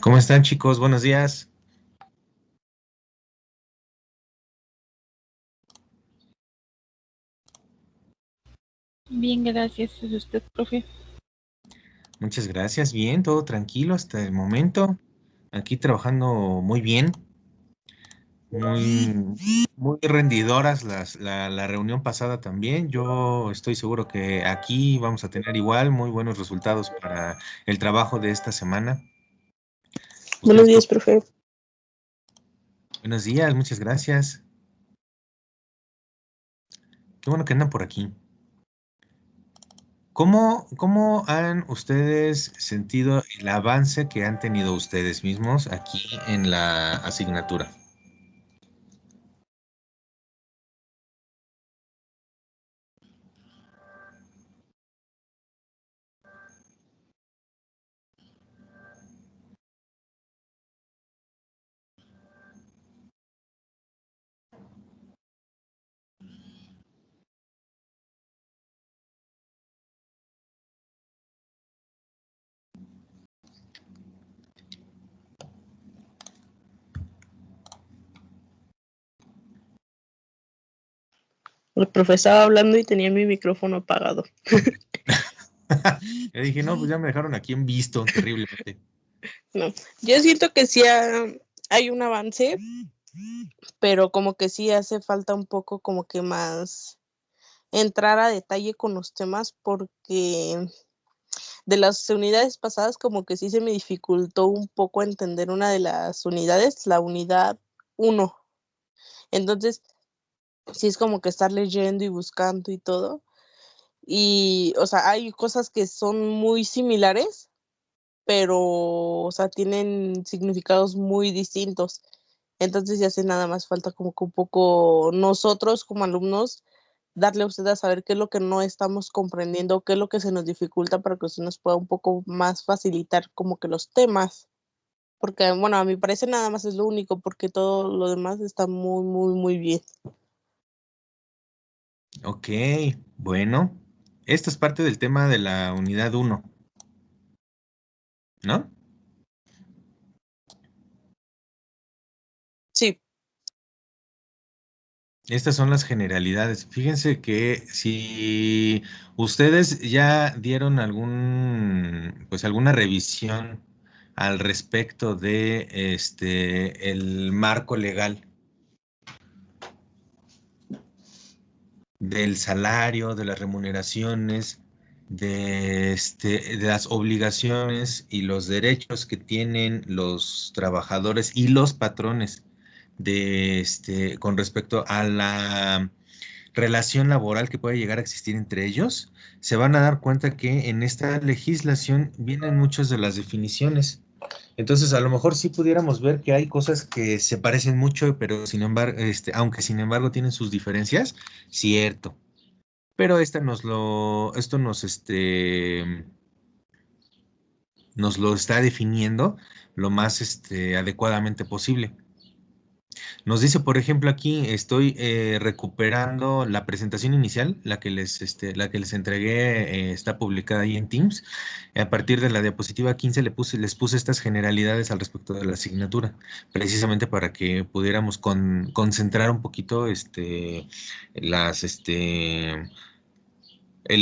¿Cómo están, chicos? Buenos días. Bien, gracias. ¿Es usted, profe? Muchas gracias. Bien, todo tranquilo hasta el momento. Aquí trabajando muy bien, muy rendidoras la reunión pasada también. Yo estoy seguro que aquí vamos a tener igual muy buenos resultados para el trabajo de esta semana. Buenos Ustedes, días, profe. buenos días, muchas gracias. Qué bueno que andan por aquí. ¿Cómo han ustedes sentido el avance que han tenido ustedes mismos aquí en la asignatura? El profe estaba hablando y tenía mi micrófono apagado. Le dije, no, pues ya me dejaron aquí en visto terriblemente. No, yo siento que sí hay un avance, pero como que sí hace falta un poco como que más entrar a detalle con los temas porque de las unidades pasadas como que sí se me dificultó un poco entender una de las unidades, la unidad 1. Entonces, sí es como que estar leyendo y buscando y todo. Y, o sea, hay cosas que son muy similares, pero, o sea, tienen significados muy distintos. Entonces ya hace nada más falta como que un poco nosotros como alumnos darle a usted a saber qué es lo que no estamos comprendiendo, qué es lo que se nos dificulta para que usted nos pueda un poco más facilitar como que los temas. Porque, bueno, a mi parecer nada más es lo único, porque todo lo demás está muy, muy, muy bien. Ok, bueno, esto es parte del tema de la unidad 1, ¿no? Sí. Estas son las generalidades. Fíjense que si ustedes ya dieron pues alguna revisión al respecto de el marco legal del salario, de las remuneraciones, de las obligaciones y los derechos que tienen los trabajadores y los patrones con respecto a la relación laboral que puede llegar a existir entre ellos, se van a dar cuenta que en esta legislación vienen muchas de las definiciones. Entonces, a lo mejor sí pudiéramos ver que hay cosas que se parecen mucho, pero sin embargo, aunque sin embargo tienen sus diferencias, cierto. Pero esto nos lo está definiendo lo más adecuadamente posible. Nos dice, por ejemplo, aquí estoy recuperando la presentación inicial, la que les entregué, está publicada ahí en Teams. A partir de la diapositiva 15 les puse estas generalidades al respecto de la asignatura, precisamente para que pudiéramos concentrar un poquito las, el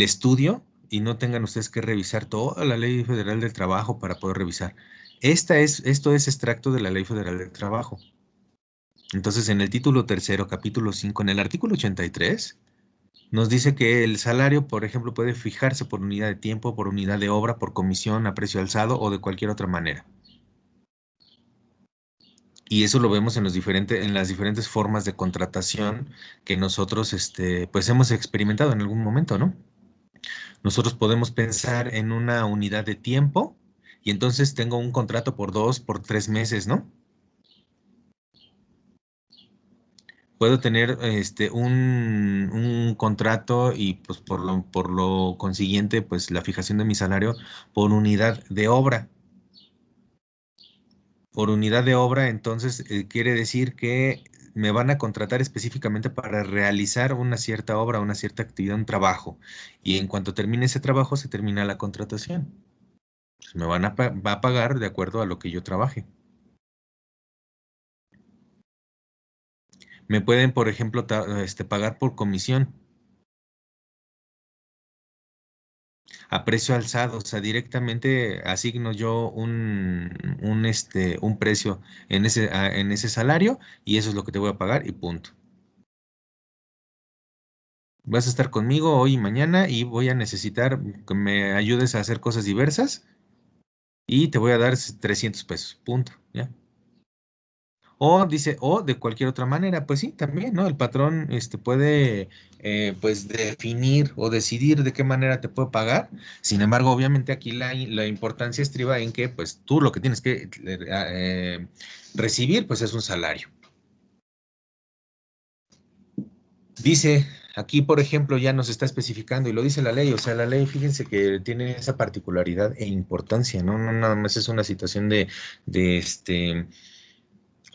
estudio y no tengan ustedes que revisar toda la Ley Federal del Trabajo para poder revisar. Esto es extracto de la Ley Federal del Trabajo. Entonces, en el título tercero, capítulo 5, en el artículo 83, nos dice que el salario, por ejemplo, puede fijarse por unidad de tiempo, por unidad de obra, por comisión, a precio alzado o de cualquier otra manera. Y eso lo vemos en en las diferentes formas de contratación que nosotros, pues hemos experimentado en algún momento, ¿no? Nosotros podemos pensar en una unidad de tiempo y entonces tengo un contrato por 2, por 3 meses, ¿no? Puedo tener un contrato y pues por lo consiguiente, pues la fijación de mi salario por unidad de obra. Por unidad de obra, entonces quiere decir que me van a contratar específicamente para realizar una cierta obra, una cierta actividad, un trabajo. Y en cuanto termine ese trabajo, se termina la contratación. Pues me van a, va a pagar de acuerdo a lo que yo trabaje. Me pueden, por ejemplo, pagar por comisión a precio alzado, o sea, directamente asigno yo un precio en ese salario y eso es lo que te voy a pagar y punto. Vas a estar conmigo hoy y mañana y voy a necesitar que me ayudes a hacer cosas diversas y te voy a dar 300 pesos, punto, ¿ya? O dice, o de cualquier otra manera, pues sí, también, ¿no? El patrón puede pues definir o decidir de qué manera te puede pagar. Sin embargo, obviamente aquí la importancia estriba en que pues tú lo que tienes que recibir pues es un salario. Dice, aquí por ejemplo ya nos está especificando y lo dice la ley, o sea, la ley, fíjense que tiene esa particularidad e importancia, ¿no? No nada más es una situación de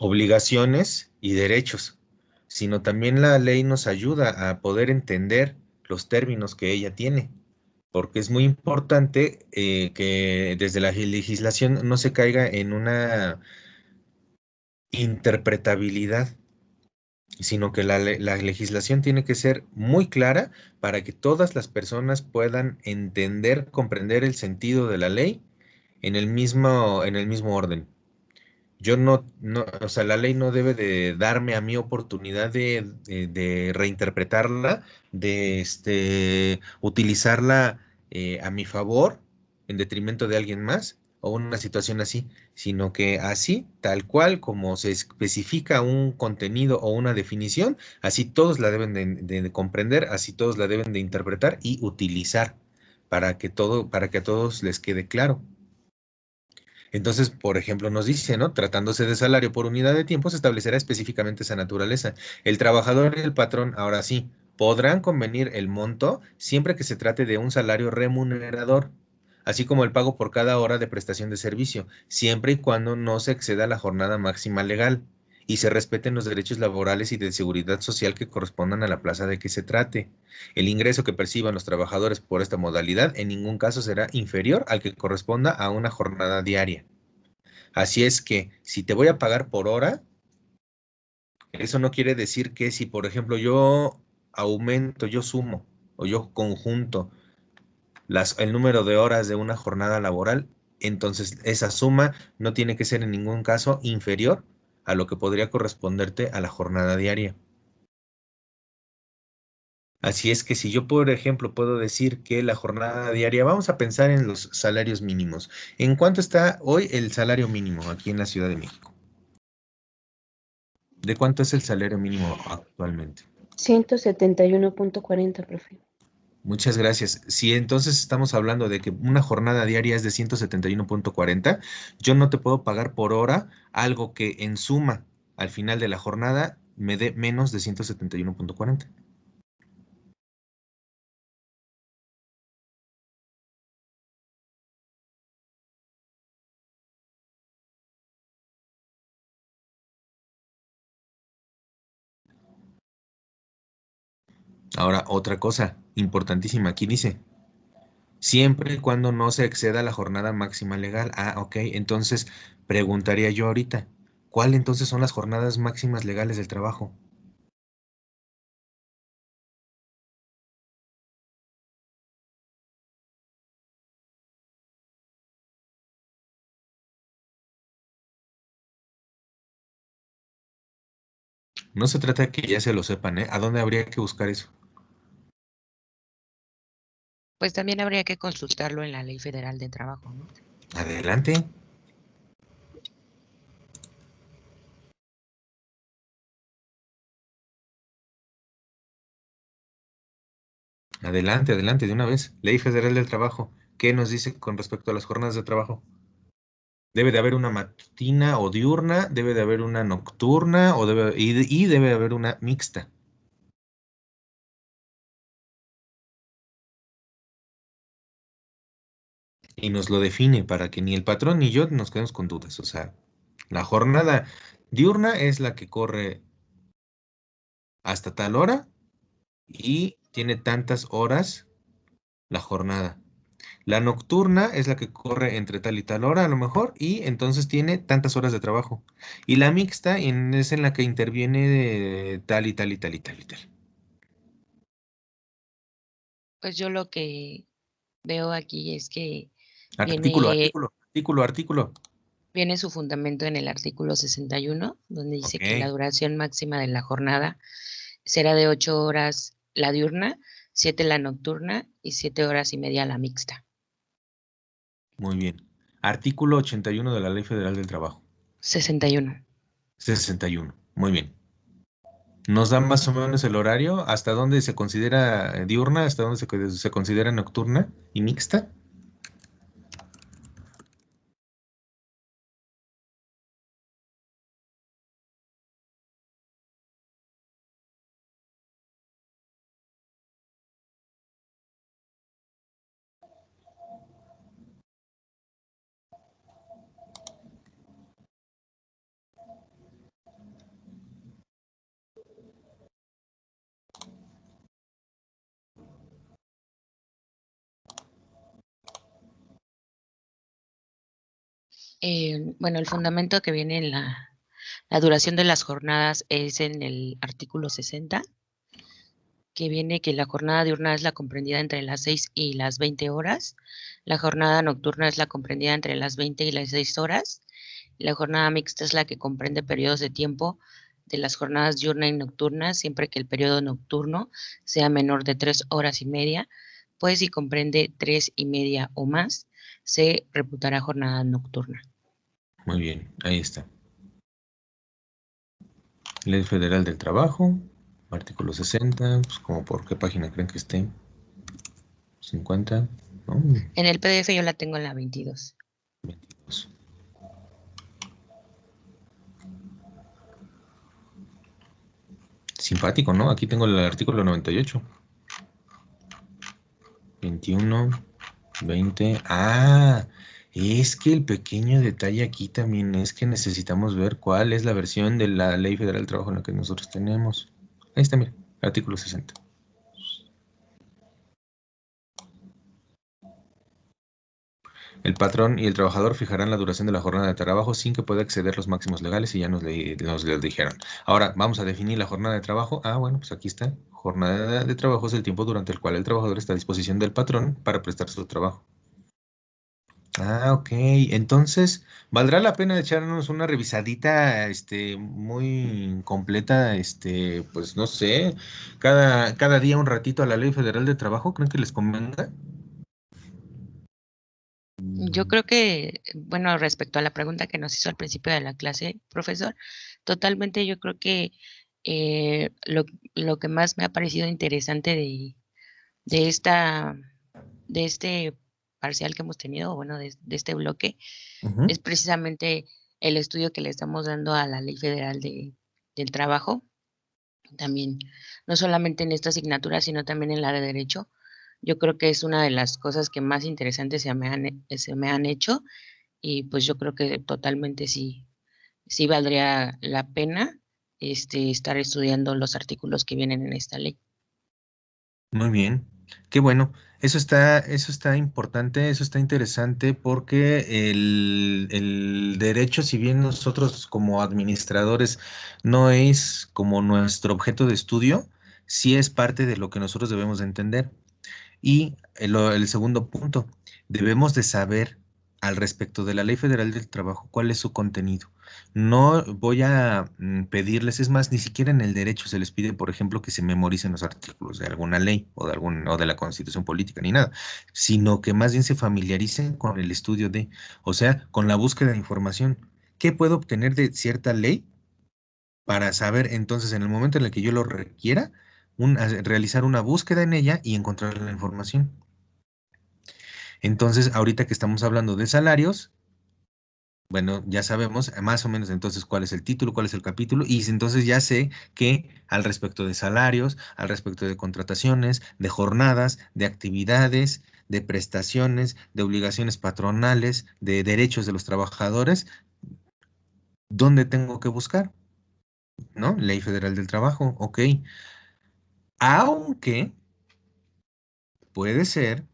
obligaciones y derechos, sino también la ley nos ayuda a poder entender los términos que ella tiene, porque es muy importante que desde la legislación no se caiga en una interpretabilidad, sino que la legislación tiene que ser muy clara para que todas las personas puedan entender, comprender el sentido de la ley en el mismo orden. Yo no, o sea, la ley no debe de darme a mí oportunidad de reinterpretarla, de utilizarla a mi favor, en detrimento de alguien más, o una situación así, sino que así, tal cual, como se especifica un contenido o una definición, así todos la deben de comprender, así todos la deben de interpretar y utilizar para que a todos les quede claro. Entonces, por ejemplo, nos dice, ¿no? Tratándose de salario por unidad de tiempo, se establecerá específicamente esa naturaleza. El trabajador y el patrón, ahora sí, podrán convenir el monto siempre que se trate de un salario remunerador, así como el pago por cada hora de prestación de servicio, siempre y cuando no se exceda la jornada máxima legal y se respeten los derechos laborales y de seguridad social que correspondan a la plaza de que se trate. El ingreso que perciban los trabajadores por esta modalidad en ningún caso será inferior al que corresponda a una jornada diaria. Así es que si te voy a pagar por hora, eso no quiere decir que si, por ejemplo, yo aumento, yo sumo o yo conjunto el número de horas de una jornada laboral, entonces esa suma no tiene que ser en ningún caso inferior a lo que podría corresponderte a la jornada diaria. Así es que si yo, por ejemplo, puedo decir que la jornada diaria, vamos a pensar en los salarios mínimos. ¿En cuánto está hoy el salario mínimo aquí en la Ciudad de México? ¿De cuánto es el salario mínimo actualmente? 171.40, profe. Muchas gracias. Si entonces estamos hablando de que una jornada diaria es de 171.40, yo no te puedo pagar por hora algo que en suma al final de la jornada me dé menos de 171.40. Ahora, otra cosa importantísima, aquí dice, siempre y cuando no se exceda la jornada máxima legal. Ah, ok, entonces preguntaría yo ahorita, ¿cuál entonces son las jornadas máximas legales del trabajo? No se trata de que ya se lo sepan, ¿eh? ¿A dónde habría que buscar eso? Pues también habría que consultarlo en la Ley Federal de Trabajo, ¿no? Adelante. Adelante, adelante, de una vez. Ley Federal del Trabajo. ¿Qué nos dice con respecto a las jornadas de trabajo? Debe de haber una matutina o diurna, debe de haber una nocturna y debe de haber una mixta. Y nos lo define para que ni el patrón ni yo nos quedemos con dudas. O sea, la jornada diurna es la que corre hasta tal hora y tiene tantas horas la jornada. La nocturna es la que corre entre tal y tal hora a lo mejor y entonces tiene tantas horas de trabajo. Y la mixta es en la que interviene de tal y tal y tal y tal y tal. Pues yo lo que veo aquí es que Artículo, viene, artículo, artículo, artículo. viene su fundamento en el artículo 61, donde dice que la Ok, duración máxima de la jornada será de 8 horas la diurna, 7 la nocturna y 7 horas y media la mixta. muy bien. Artículo 81 de la Ley Federal del Trabajo. 61. 61. Muy bien. Nos da más o menos el horario, hasta dónde se considera diurna, hasta dónde se considera nocturna y mixta. Bueno, el fundamento que viene en la duración de las jornadas es en el artículo 60, que viene que la jornada diurna es la comprendida entre las 6 y las 20 horas, la jornada nocturna es la comprendida entre las 20 y las 6 horas, la jornada mixta es la que comprende periodos de tiempo de las jornadas diurna y nocturna, siempre que el periodo nocturno sea menor de 3 horas y media, pues si comprende 3 y media o más, se reputará jornada nocturna. Muy bien, ahí está. Ley Federal del Trabajo, artículo 60, pues como por qué página creen que esté. 50, ¿no? En el PDF yo la tengo en la 22. 22. Simpático, ¿no? Aquí tengo el artículo 98. 21, 20. Ah, es que el pequeño detalle aquí también es que necesitamos ver cuál es la versión de la Ley Federal del Trabajo en la que nosotros tenemos. Ahí está, mira, artículo 60. El patrón y el trabajador fijarán la duración de la jornada de trabajo sin que pueda exceder los máximos legales y ya nos lo dijeron. Ahora, vamos a definir la jornada de trabajo. Ah, bueno, pues aquí está. Jornada de trabajo es el tiempo durante el cual el trabajador está a disposición del patrón para prestar su trabajo. Ah, ok. Entonces, valdrá la pena echarnos una revisadita, muy completa, pues no sé, cada día un ratito a la Ley Federal de Trabajo. ¿Creen que les convenga? Yo creo que, bueno, respecto a la pregunta que nos hizo al principio de la clase, profesor, totalmente yo creo que lo que más me ha parecido interesante de esta, de este parcial que hemos tenido, o bueno, de este bloque, Ujú. es precisamente el estudio que le estamos dando a la Ley Federal del Trabajo, también, no solamente en esta asignatura, sino también en la de Derecho. Yo creo que es una de las cosas que más interesantes se me han hecho y pues yo creo que totalmente sí, sí valdría la pena estar estudiando los artículos que vienen en esta ley. Muy bien, qué bueno. Eso está importante, eso está interesante porque el derecho, si bien nosotros como administradores no es como nuestro objeto de estudio, sí es parte de lo que nosotros debemos de entender. Y el segundo punto, debemos de saber al respecto de la Ley Federal del Trabajo cuál es su contenido. No voy a pedirles, es más, ni siquiera en el derecho se les pide, por ejemplo, que se memoricen los artículos de alguna ley o de la Constitución política ni nada, sino que más bien se familiaricen con el estudio de, o sea, con la búsqueda de información. ¿Qué puedo obtener de cierta ley para saber entonces en el momento en el que yo lo requiera, realizar una búsqueda en ella y encontrar la información? Entonces, ahorita que estamos hablando de salarios, bueno, ya sabemos más o menos entonces cuál es el título, cuál es el capítulo, y entonces ya sé que al respecto de salarios, al respecto de contrataciones, de jornadas, de actividades, de prestaciones, de obligaciones patronales, de derechos de los trabajadores, ¿dónde tengo que buscar? ¿No? Ley Federal del Trabajo, ok. Aunque puede ser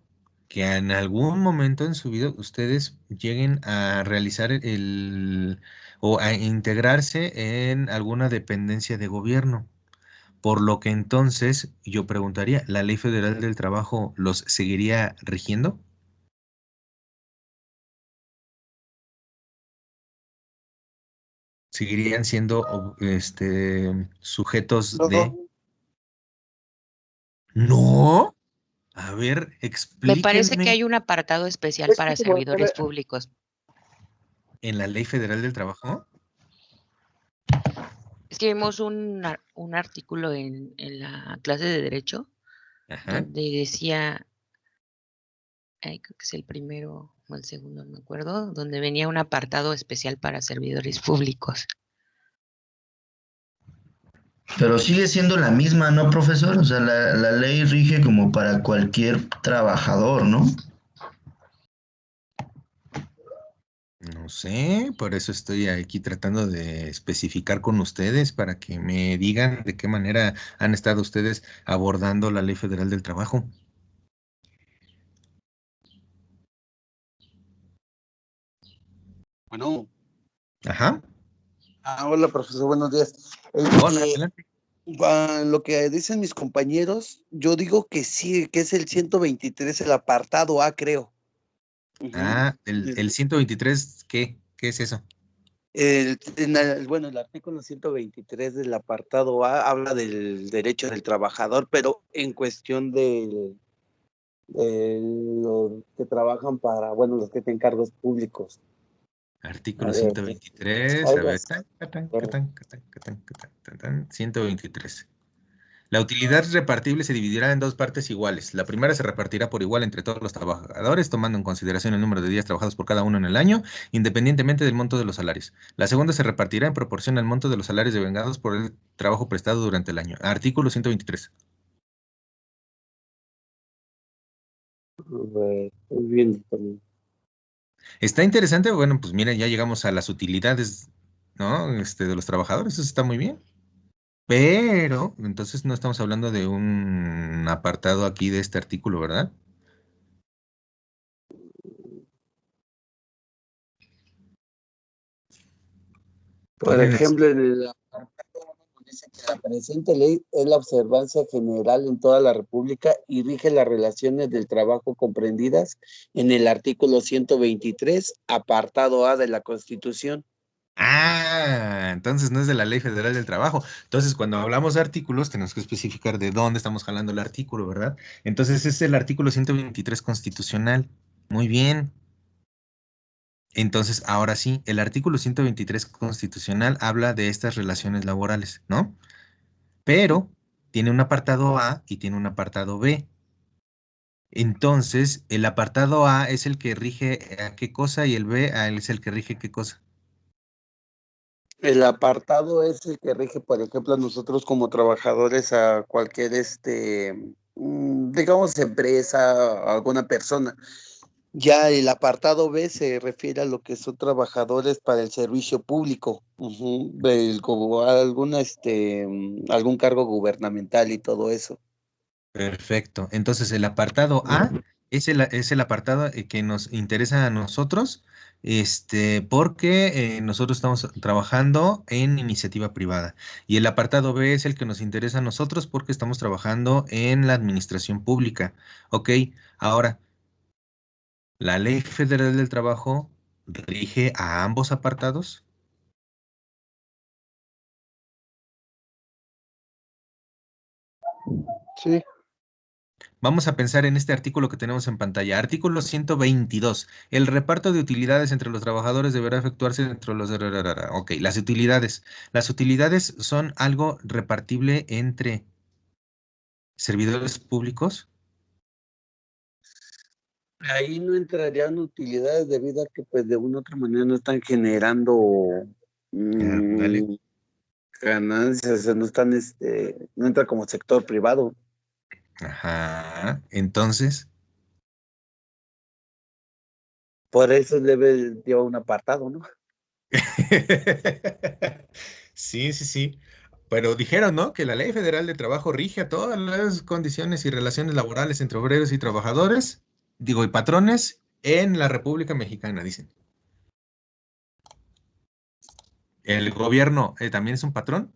que en algún momento en su vida ustedes lleguen a realizar o a integrarse en alguna dependencia de gobierno. Por lo que entonces yo preguntaría, ¿la Ley Federal del Trabajo los seguiría rigiendo? ¿Seguirían siendo sujetos de... No, No, a ver, Me parece que explíquenme hay un apartado especial es que para como servidores públicos. en la Ley Federal del Trabajo. Es que vimos un artículo en la clase de Derecho Ajá. donde decía, creo que es el primero o el segundo, no me acuerdo, donde venía un apartado especial para servidores públicos. Pero sigue siendo la misma, ¿no, profesor? O sea, la ley rige como para cualquier trabajador, ¿no? No sé, por eso estoy aquí tratando de especificar con ustedes para que me digan de qué manera han estado ustedes abordando la Ley Federal del Trabajo. bueno. Ajá. Hola, profesor, buenos días. Hola, adelante. Lo que dicen mis compañeros, yo digo que sí, que es el 123, el apartado A, creo. Ah, el 123, ¿qué? ¿Qué es eso? Bueno, el artículo 123 del apartado A habla del derecho del trabajador, pero en cuestión de los que trabajan para, bueno, los que tienen cargos públicos. Artículo 123, a Algo ver. así. 123. La utilidad repartible se dividirá en dos partes iguales. La primera se repartirá por igual entre todos los trabajadores, tomando en consideración el número de días trabajados por cada uno en el año, independientemente del monto de los salarios. La segunda se repartirá en proporción al monto de los salarios devengados por el trabajo prestado durante el año. Artículo 123. Muy bien también. Está interesante. Bueno, pues miren, ya llegamos a las utilidades, ¿no? De los trabajadores. Eso está muy bien. Pero, entonces no estamos hablando de un apartado aquí de este artículo, ¿verdad? Por Podrían decir. ejemplo, en el apartado 1 dice que la presente ley es la observancia general en toda la República y rige las relaciones del trabajo comprendidas en el artículo 123, apartado A de la Constitución. Ah, entonces no es de la Ley Federal del Trabajo. Entonces, cuando hablamos de artículos, tenemos que especificar de dónde estamos jalando el artículo, ¿verdad? Entonces, es el artículo 123 constitucional. Muy bien. Entonces, ahora sí, el artículo 123 constitucional habla de estas relaciones laborales, ¿no? Pero tiene un apartado A y tiene un apartado B. Entonces, el apartado A es el que rige a qué cosa y el B es el que rige qué cosa. El apartado es el que rige, por ejemplo, a nosotros como trabajadores, a cualquier, digamos, empresa, a alguna persona. Ya el apartado B se refiere a lo que son trabajadores para el servicio público, como algún cargo gubernamental y todo eso. Perfecto. Entonces, el apartado A es el apartado que nos interesa a nosotros, porque nosotros estamos trabajando en iniciativa privada. Y el apartado B es el que nos interesa a nosotros porque estamos trabajando en la administración pública. Ok, ahora, ¿la Ley Federal del Trabajo rige a ambos apartados? Sí. Vamos a pensar en este artículo que tenemos en pantalla. Artículo 122. El reparto de utilidades entre los trabajadores deberá efectuarse dentro de los... Ok, las utilidades. Las utilidades son algo repartible entre servidores públicos. Ahí no entrarían utilidades debido a que pues de una u otra manera no están generando Dale. ganancias, o sea, no entra como sector privado. Ajá. Entonces, Por eso debe llevar un apartado, ¿no? sí, sí, sí. Pero dijeron, ¿no? Que la Ley Federal de Trabajo rige a todas las condiciones y relaciones laborales entre obreros y trabajadores. digo, y patrones en la República Mexicana, dicen. ¿El gobierno también es un patrón?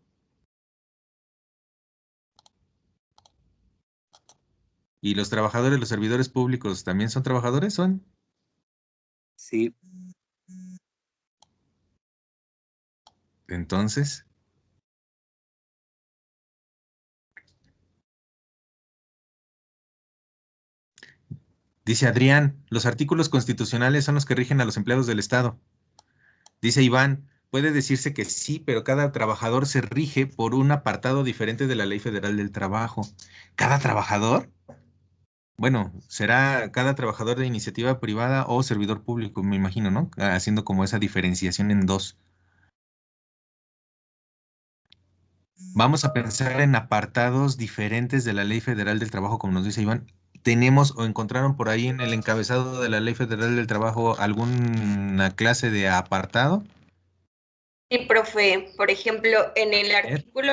¿Y los trabajadores, los servidores públicos también son trabajadores? ¿Son? Sí. Entonces, dice Adrián, los artículos constitucionales son los que rigen a los empleados del Estado. Dice Iván, puede decirse que sí, pero cada trabajador se rige por un apartado diferente de la Ley Federal del Trabajo. ¿Cada trabajador? Bueno, será cada trabajador de iniciativa privada o servidor público, me imagino, ¿no? Haciendo como esa diferenciación en dos. Vamos a pensar en apartados diferentes de la Ley Federal del Trabajo, como nos dice Iván. ¿Tenemos o encontraron por ahí en el encabezado de la Ley Federal del Trabajo alguna clase de apartado? Sí, profe, por ejemplo, en el A ver. artículo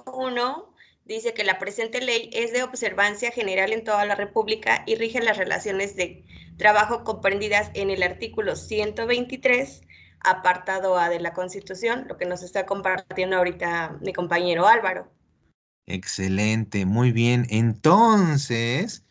1 dice que la presente ley es de observancia general en toda la República y rige las relaciones de trabajo comprendidas en el artículo 123, apartado A de la Constitución, lo que nos está compartiendo ahorita mi compañero Álvaro. Excelente, muy bien. Entonces,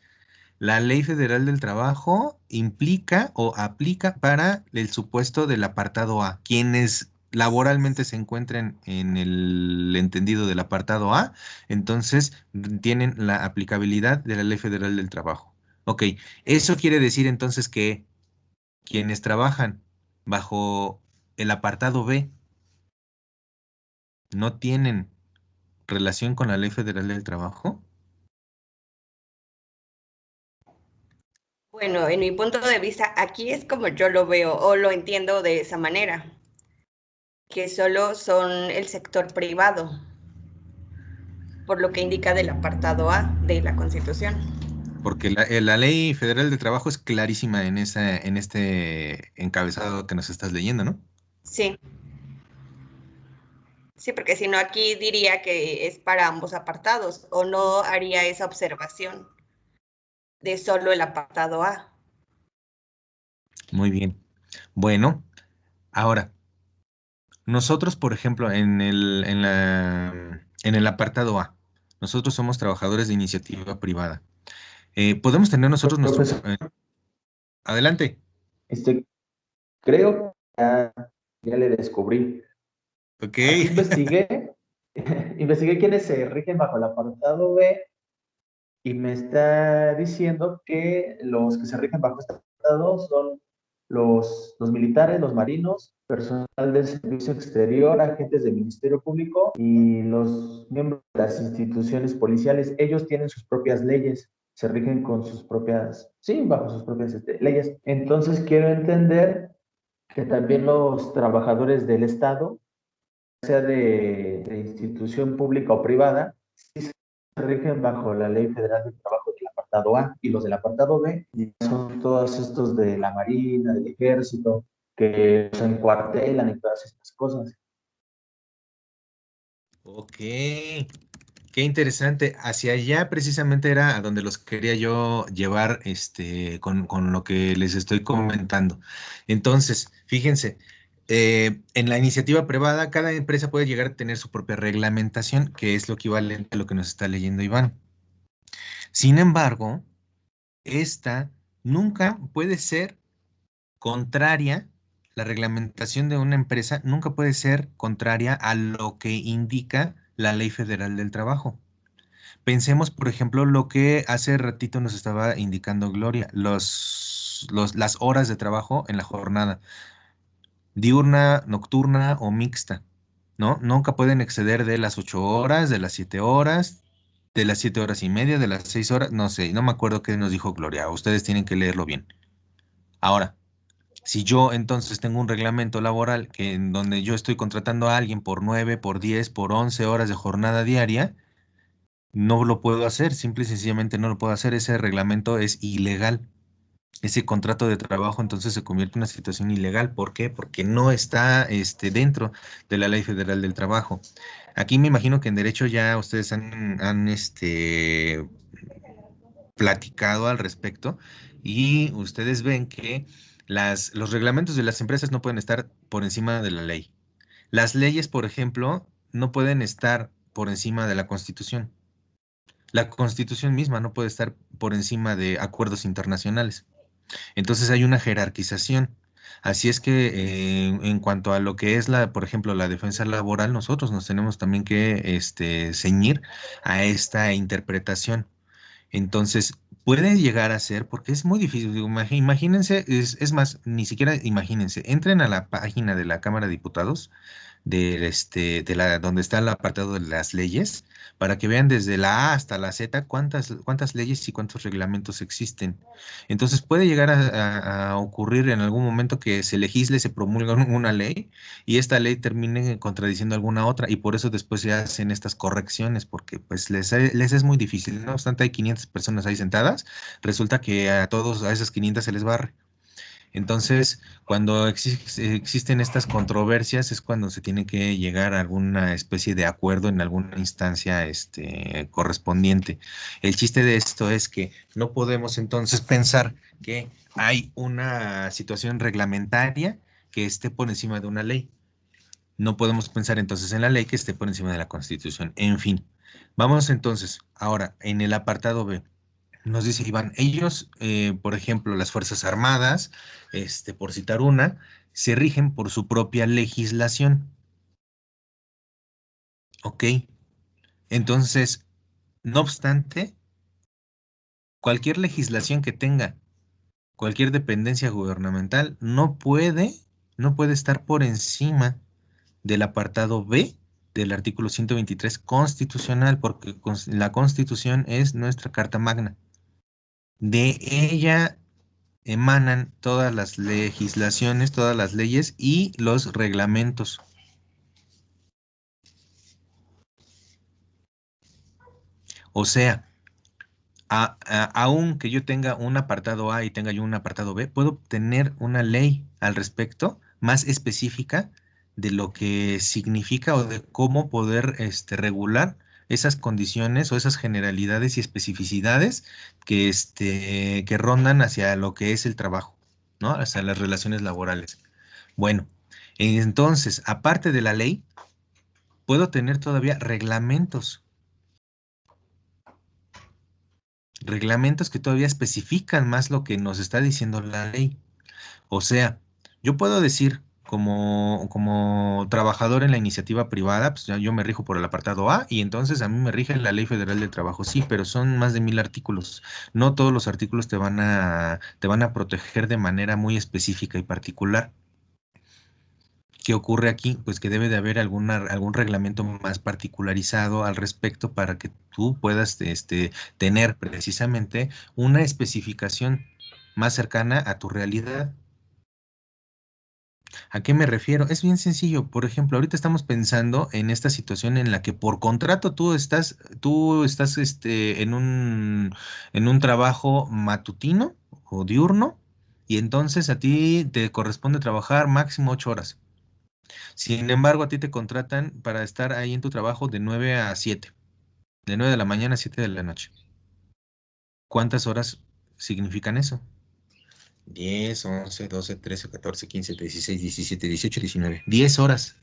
la Ley Federal del Trabajo implica o aplica para el supuesto del apartado A. Quienes laboralmente se encuentren en el entendido del apartado A, entonces tienen la aplicabilidad de la Ley Federal del Trabajo. Ok, eso quiere decir entonces que quienes trabajan bajo el apartado B no tienen relación con la Ley Federal del Trabajo. Bueno, en mi punto de vista, aquí es como yo lo veo o lo entiendo de esa manera, que solo son el sector privado, por lo que indica del apartado A de la Constitución. Porque la Ley Federal del Trabajo es clarísima en este encabezado que nos estás leyendo, ¿no? Sí. Sí, porque si no aquí diría que es para ambos apartados o no haría esa observación de solo el apartado A. Muy bien. Bueno, ahora, nosotros, por ejemplo, en el apartado A, nosotros somos trabajadores de iniciativa privada. ¿Podemos tener nosotros nuestro... Profesor, adelante. creo que ya le descubrí. Ok. Aquí investigué, investigué quiénes se rigen bajo el apartado B y me está diciendo que los que se rigen bajo este apartado son los militares, los marinos, personal del servicio exterior, agentes del Ministerio Público y los miembros de las instituciones policiales. Ellos tienen sus propias leyes, se rigen con sus propias, sí, bajo sus propias leyes. Entonces quiero entender que también los trabajadores del Estado, sea de institución pública o privada, sí se rigen bajo la Ley Federal del Trabajo del apartado A, y los del apartado B son todos estos de la Marina, del Ejército, que se encuartelan y todas estas cosas. Ok. Qué interesante. Hacia allá precisamente era a donde los quería yo llevar con lo que les estoy comentando. Entonces, fíjense, en la iniciativa privada, cada empresa puede llegar a tener su propia reglamentación, que es lo equivalente a lo que nos está leyendo Iván. Sin embargo, esta nunca puede ser contraria, la reglamentación de una empresa nunca puede ser contraria a lo que indica la Ley Federal del Trabajo. Pensemos, por ejemplo, lo que hace ratito nos estaba indicando Gloria, las horas de trabajo en la jornada, diurna, nocturna o mixta, ¿no? Nunca pueden exceder de las 8 horas, de las 7 horas, de las 7 horas y media, de las 6 horas, no sé, no me acuerdo qué nos dijo Gloria, ustedes tienen que leerlo bien. Ahora, si yo entonces tengo un reglamento laboral que en donde yo estoy contratando a alguien por 9, por 10, por 11 horas de jornada diaria, no lo puedo hacer, simple y sencillamente no lo puedo hacer. Ese reglamento es ilegal. Ese contrato de trabajo entonces se convierte en una situación ilegal. ¿Por qué? Porque no está dentro de la Ley Federal del Trabajo. Aquí me imagino que en derecho ya ustedes han platicado al respecto Y ustedes ven que los reglamentos de las empresas no pueden estar por encima de la ley. Las leyes, por ejemplo, no pueden estar por encima de la Constitución. La Constitución misma no puede estar por encima de acuerdos internacionales. Entonces hay una jerarquización. Así es que en cuanto a lo que es por ejemplo, la defensa laboral, nosotros nos tenemos también que ceñir a esta interpretación. Entonces, puede llegar a ser, porque es muy difícil, digo, imagínense, es más, ni siquiera imagínense, entren a la página de la Cámara de Diputados, donde está el apartado de las leyes, para que vean desde la A hasta la Z cuántas leyes y cuántos reglamentos existen. Entonces puede llegar a ocurrir en algún momento que se legisle, se promulga una ley y esta ley termine contradiciendo alguna otra y por eso después se hacen estas correcciones porque pues les es muy difícil. No obstante, hay 500 personas ahí sentadas, resulta que a esas 500 se les barre. Entonces, cuando existen estas controversias es cuando se tiene que llegar a alguna especie de acuerdo en alguna instancia correspondiente. El chiste de esto es que no podemos entonces pensar que hay una situación reglamentaria que esté por encima de una ley. No podemos pensar entonces en la ley que esté por encima de la Constitución. En fin, vamos entonces ahora en el apartado B. Nos dice Iván, ellos, por ejemplo, las Fuerzas Armadas, por citar una, se rigen por su propia legislación. ¿Ok? Entonces, no obstante, cualquier legislación que tenga cualquier dependencia gubernamental no puede estar por encima del apartado B del artículo 123 constitucional, porque la Constitución es nuestra Carta Magna. De ella emanan todas las legislaciones, todas las leyes y los reglamentos. O sea, aun que yo tenga un apartado A y tenga yo un apartado B, puedo obtener una ley al respecto más específica de lo que significa o de cómo poder regular esas condiciones o esas generalidades y especificidades que rondan hacia lo que es el trabajo, ¿no? Hacia las relaciones laborales. Bueno, entonces, aparte de la ley, puedo tener todavía reglamentos que todavía especifican más lo que nos está diciendo la ley. O sea, yo puedo decir como trabajador en la iniciativa privada, pues yo me rijo por el apartado A y entonces a mí me rige la Ley Federal del Trabajo. Sí, pero son más de 1000 artículos. No todos los artículos te van a proteger de manera muy específica y particular. ¿Qué ocurre aquí? Pues que debe de haber algún reglamento más particularizado al respecto para que tú puedas tener precisamente una especificación más cercana a tu realidad. ¿A qué me refiero? Es bien sencillo. Por ejemplo, ahorita estamos pensando en esta situación en la que por contrato tú estás en un trabajo matutino o diurno y entonces a ti te corresponde trabajar máximo 8 horas. Sin embargo, a ti te contratan para estar ahí en tu trabajo de 9 a 7, de 9 de la mañana a 7 de la noche. ¿Cuántas horas significan eso? 10, 11, 12, 13, 14, 15, 16, 17, 18, 19. 10 horas.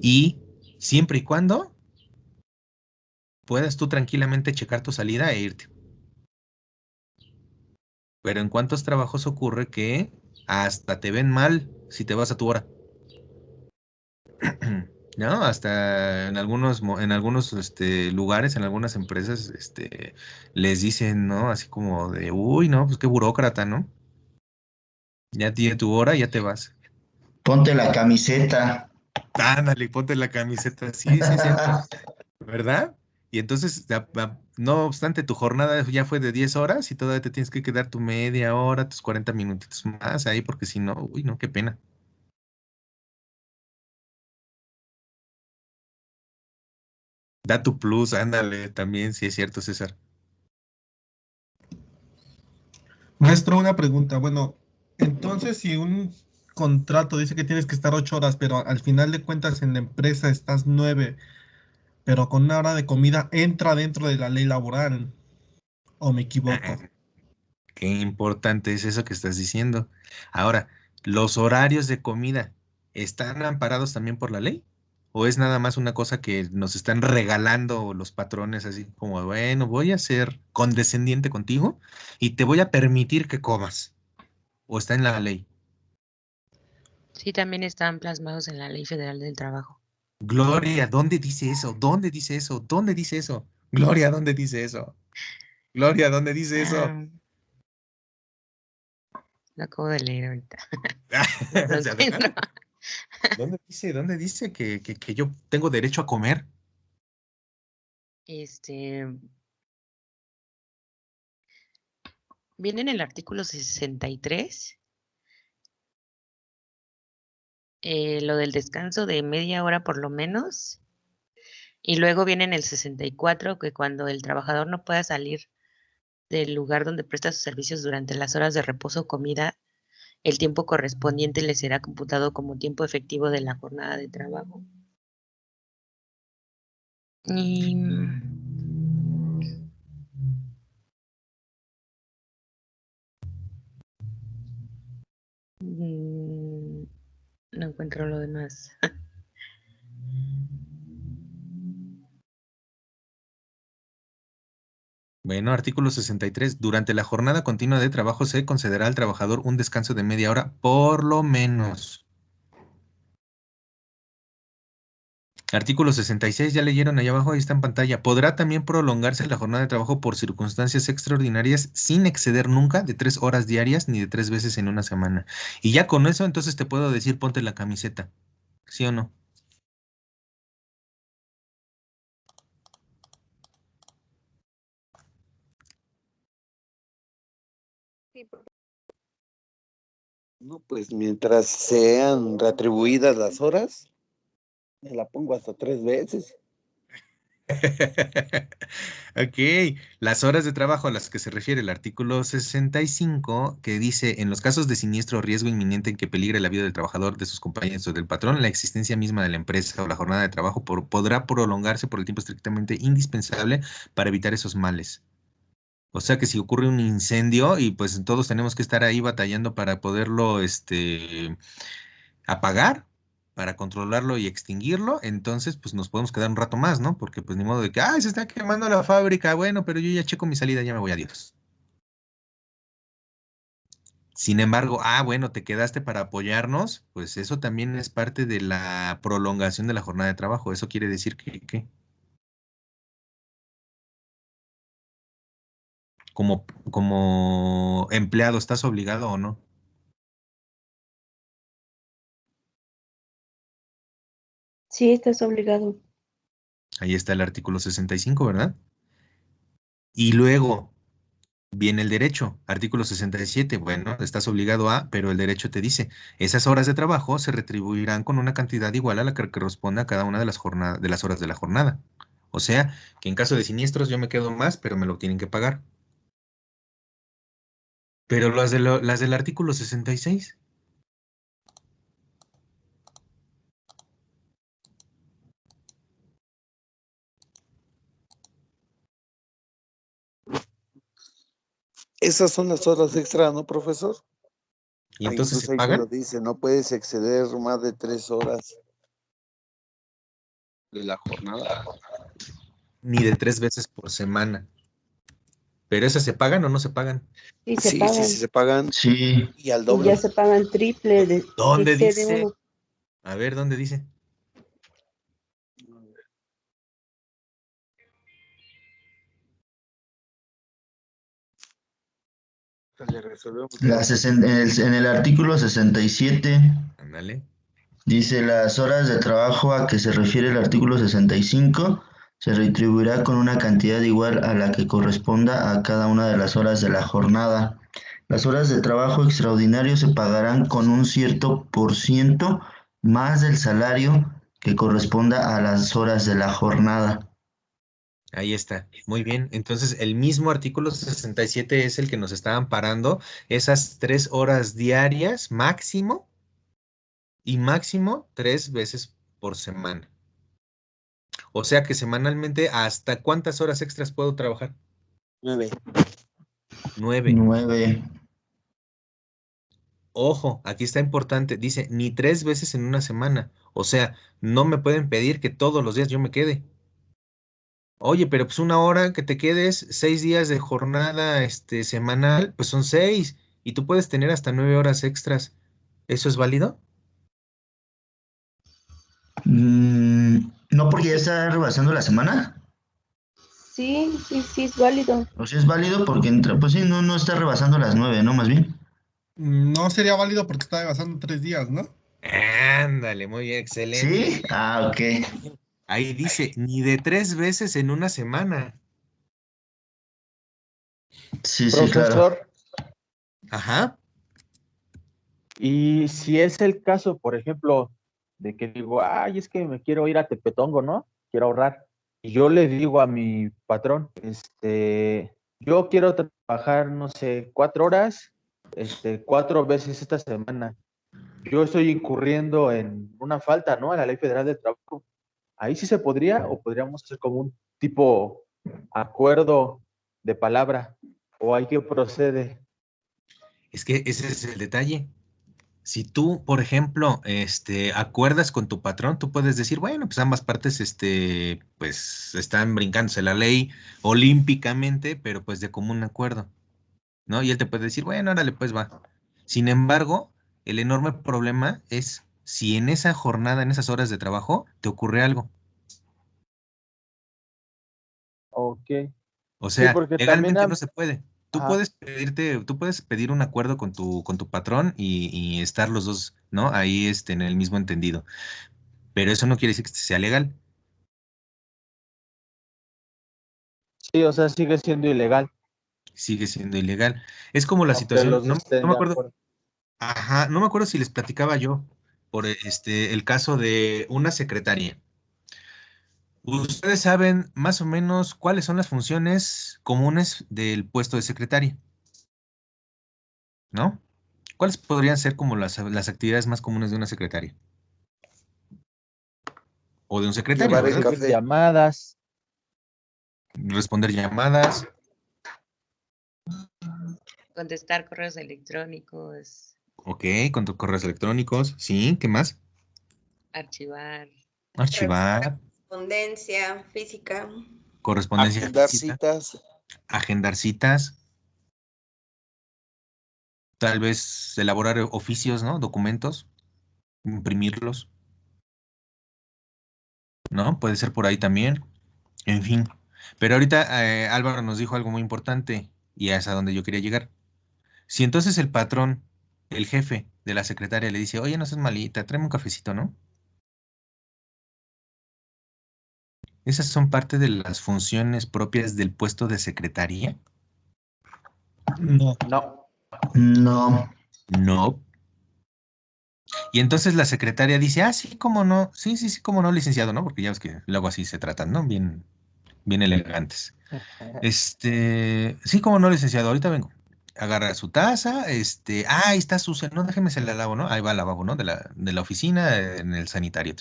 Y siempre y cuando puedas tú tranquilamente checar tu salida e irte. Pero en cuántos trabajos ocurre que hasta te ven mal si te vas a tu hora. ¿No? Hasta en algunos lugares, en algunas empresas, les dicen, ¿no? Así como de, uy, no, pues qué burócrata, ¿no? Ya tiene tu hora, ya te vas. Ponte la camiseta. Ándale, ponte la camiseta, sí, sí, es cierto, ¿verdad? Y entonces, no obstante, tu jornada ya fue de 10 horas y todavía te tienes que quedar tu media hora, tus 40 minutitos más ahí, porque si no, uy, no, qué pena. Da tu plus, ándale, también, sí es cierto, César. Maestro, una pregunta. Bueno, entonces si un contrato dice que tienes que estar 8 horas, pero al final de cuentas en la empresa estás 9, pero con una hora de comida entra dentro de la ley laboral, ¿o me equivoco? Qué importante es eso que estás diciendo. Ahora, ¿los horarios de comida están amparados también por la ley? ¿O es nada más una cosa que nos están regalando los patrones, así como, bueno, voy a ser condescendiente contigo y te voy a permitir que comas? ¿O está en la ley? Sí, también están plasmados en la Ley Federal del Trabajo. Gloria, ¿dónde dice eso? ¿Dónde dice eso? ¿Dónde dice eso? Gloria, ¿dónde dice eso? Gloria, ¿dónde dice eso? Ah, lo acabo de leer ahorita. O Lo sea, encuentro. dónde dice que yo tengo derecho a comer? Viene en el artículo 63, lo del descanso de media hora por lo menos. Y luego viene en el 64, que cuando el trabajador no pueda salir del lugar donde presta sus servicios durante las horas de reposo o comida, el tiempo correspondiente le será computado como tiempo efectivo de la jornada de trabajo. Y no encuentro lo demás. Bueno, artículo 63. Durante la jornada continua de trabajo se concederá al trabajador un descanso de media hora por lo menos. Artículo 66, ya leyeron allá abajo, ahí está en pantalla. Podrá también prolongarse la jornada de trabajo por circunstancias extraordinarias sin exceder nunca de 3 horas diarias ni de 3 veces en una semana. Y ya con eso, entonces te puedo decir, ponte la camiseta. ¿Sí o no? No, pues mientras sean retribuidas las horas, me la pongo hasta 3 veces. Ok, las horas de trabajo a las que se refiere el artículo 65, que dice, en los casos de siniestro o riesgo inminente en que peligre la vida del trabajador, de sus compañeros o del patrón, la existencia misma de la empresa o la jornada de trabajo podrá prolongarse por el tiempo estrictamente indispensable para evitar esos males. O sea que si ocurre un incendio y pues todos tenemos que estar ahí batallando para poderlo, apagar, para controlarlo y extinguirlo, entonces pues nos podemos quedar un rato más, ¿no? Porque pues ni modo de que, ay, se está quemando la fábrica, bueno, pero yo ya checo mi salida, ya me voy, adiós. Sin embargo, bueno, te quedaste para apoyarnos, pues eso también es parte de la prolongación de la jornada de trabajo. Eso quiere decir que como empleado, ¿estás obligado o no? Sí, estás obligado. Ahí está el artículo 65, ¿verdad? Y luego viene el derecho, artículo 67. Bueno, estás obligado a, pero el derecho te dice, esas horas de trabajo se retribuirán con una cantidad igual a la que corresponde a cada una de las de las horas de la jornada. O sea, que en caso de siniestros yo me quedo más, pero me lo tienen que pagar. Pero las del artículo 66. Esas son las horas extra, ¿no, profesor? ¿Y entonces se Incluso ahí te lo pagan? dice, no puedes exceder más de 3 horas de la jornada. Ni de 3 veces por semana. ¿Pero esas se pagan o no se pagan? Sí, se Sí, pagan. se pagan Sí, y al Y doble. ya se pagan triple de si ¿Dónde excede dice? uno. A ver, ¿dónde dice? Le resolvemos en el artículo 67 Ándale. dice las horas de trabajo a que se refiere el artículo 65 se retribuirá con una cantidad igual a la que corresponda a cada una de las horas de la jornada. Las horas de trabajo extraordinario se pagarán con un cierto por ciento más del salario que corresponda a las horas de la jornada. Ahí está. Muy bien. Entonces, el mismo artículo 67 es el que nos está amparando esas 3 horas diarias máximo y máximo 3 veces por semana. O sea que semanalmente, ¿hasta cuántas horas extras puedo trabajar? 9. 9. 9. Ojo, aquí está importante, dice, ni 3 veces en una semana. O sea, no me pueden pedir que todos los días yo me quede. Oye, pero pues una hora que te quedes, 6 días de jornada semanal, pues son 6. Y tú puedes tener hasta 9 horas extras. ¿Eso es válido? No, porque ya está rebasando la semana. Sí, sí, sí, es válido. O sea, es válido porque entra, pues sí, no está rebasando las 9, ¿no? Más bien. No sería válido porque está pasando 3 días, ¿no? Ándale, muy bien, excelente. ¿Sí? Ah, ok. Ahí dice, ni de 3 veces en una semana. Sí, sí, claro. Profesor, Ajá. y si es el caso, por ejemplo, de que digo, ay, es que me quiero ir a Tepetongo, ¿no? Quiero ahorrar. Y yo le digo a mi patrón, yo quiero trabajar, no sé, 4 horas, 4 veces esta semana. Yo estoy incurriendo en una falta, ¿no? A la Ley Federal del Trabajo. Ahí sí se podría, o podríamos hacer como un tipo acuerdo de palabra, o hay que proceder. Es que ese es el detalle. Si tú, por ejemplo, acuerdas con tu patrón, tú puedes decir, bueno, pues ambas partes, pues están brincándose la ley olímpicamente, pero pues de común acuerdo, ¿no? Y él te puede decir, bueno, órale, pues va. Sin embargo, el enorme problema es si en esa jornada, en esas horas de trabajo, te ocurre algo. Ok. O Sí, sea, porque también, legalmente no se puede. ajá, Tú puedes pedir un acuerdo con tu patrón y estar los dos, ¿no? Ahí, en el mismo entendido. Pero eso no quiere decir que sea legal. sí, o sea, sigue siendo ilegal, Sigue siendo ilegal. Es como la aunque situación, los no, dos estén no me de acuerdo, acuerdo. ajá, no me acuerdo si les platicaba yo por el caso de una secretaria. Ustedes saben más o menos cuáles son las funciones comunes del puesto de secretaria, ¿no? ¿Cuáles podrían ser como las actividades más comunes de una secretaria? O de un secretario, Llevar el ¿verdad? Recibir café. llamadas, Responder llamadas, Contestar correos electrónicos, ok, con tus correos electrónicos, sí, ¿qué más? archivar. Archivar, Correspondencia física. correspondencia Agendar física, citas. agendar citas, tal vez elaborar oficios, ¿no? Documentos, imprimirlos, ¿no? Puede ser por ahí también, en fin. Pero ahorita Álvaro nos dijo algo muy importante y es a donde yo quería llegar. Si entonces el patrón, el jefe de la secretaria le dice, oye, no seas malita, tráeme un cafecito, ¿no? Esas son parte de las funciones propias del puesto de secretaría. No. no. No. No. Y entonces la secretaria dice, ah, sí, cómo no, sí, sí, sí, cómo no, licenciado, ¿no? Porque ya ves que luego así se tratan, ¿no? Bien, bien elegantes. Sí, cómo no, licenciado, ahorita vengo. Agarra su taza, ahí está sucia, no, déjeme se la lavo, ¿no? Ahí va al lavabo, ¿no? De la oficina, en el sanitario,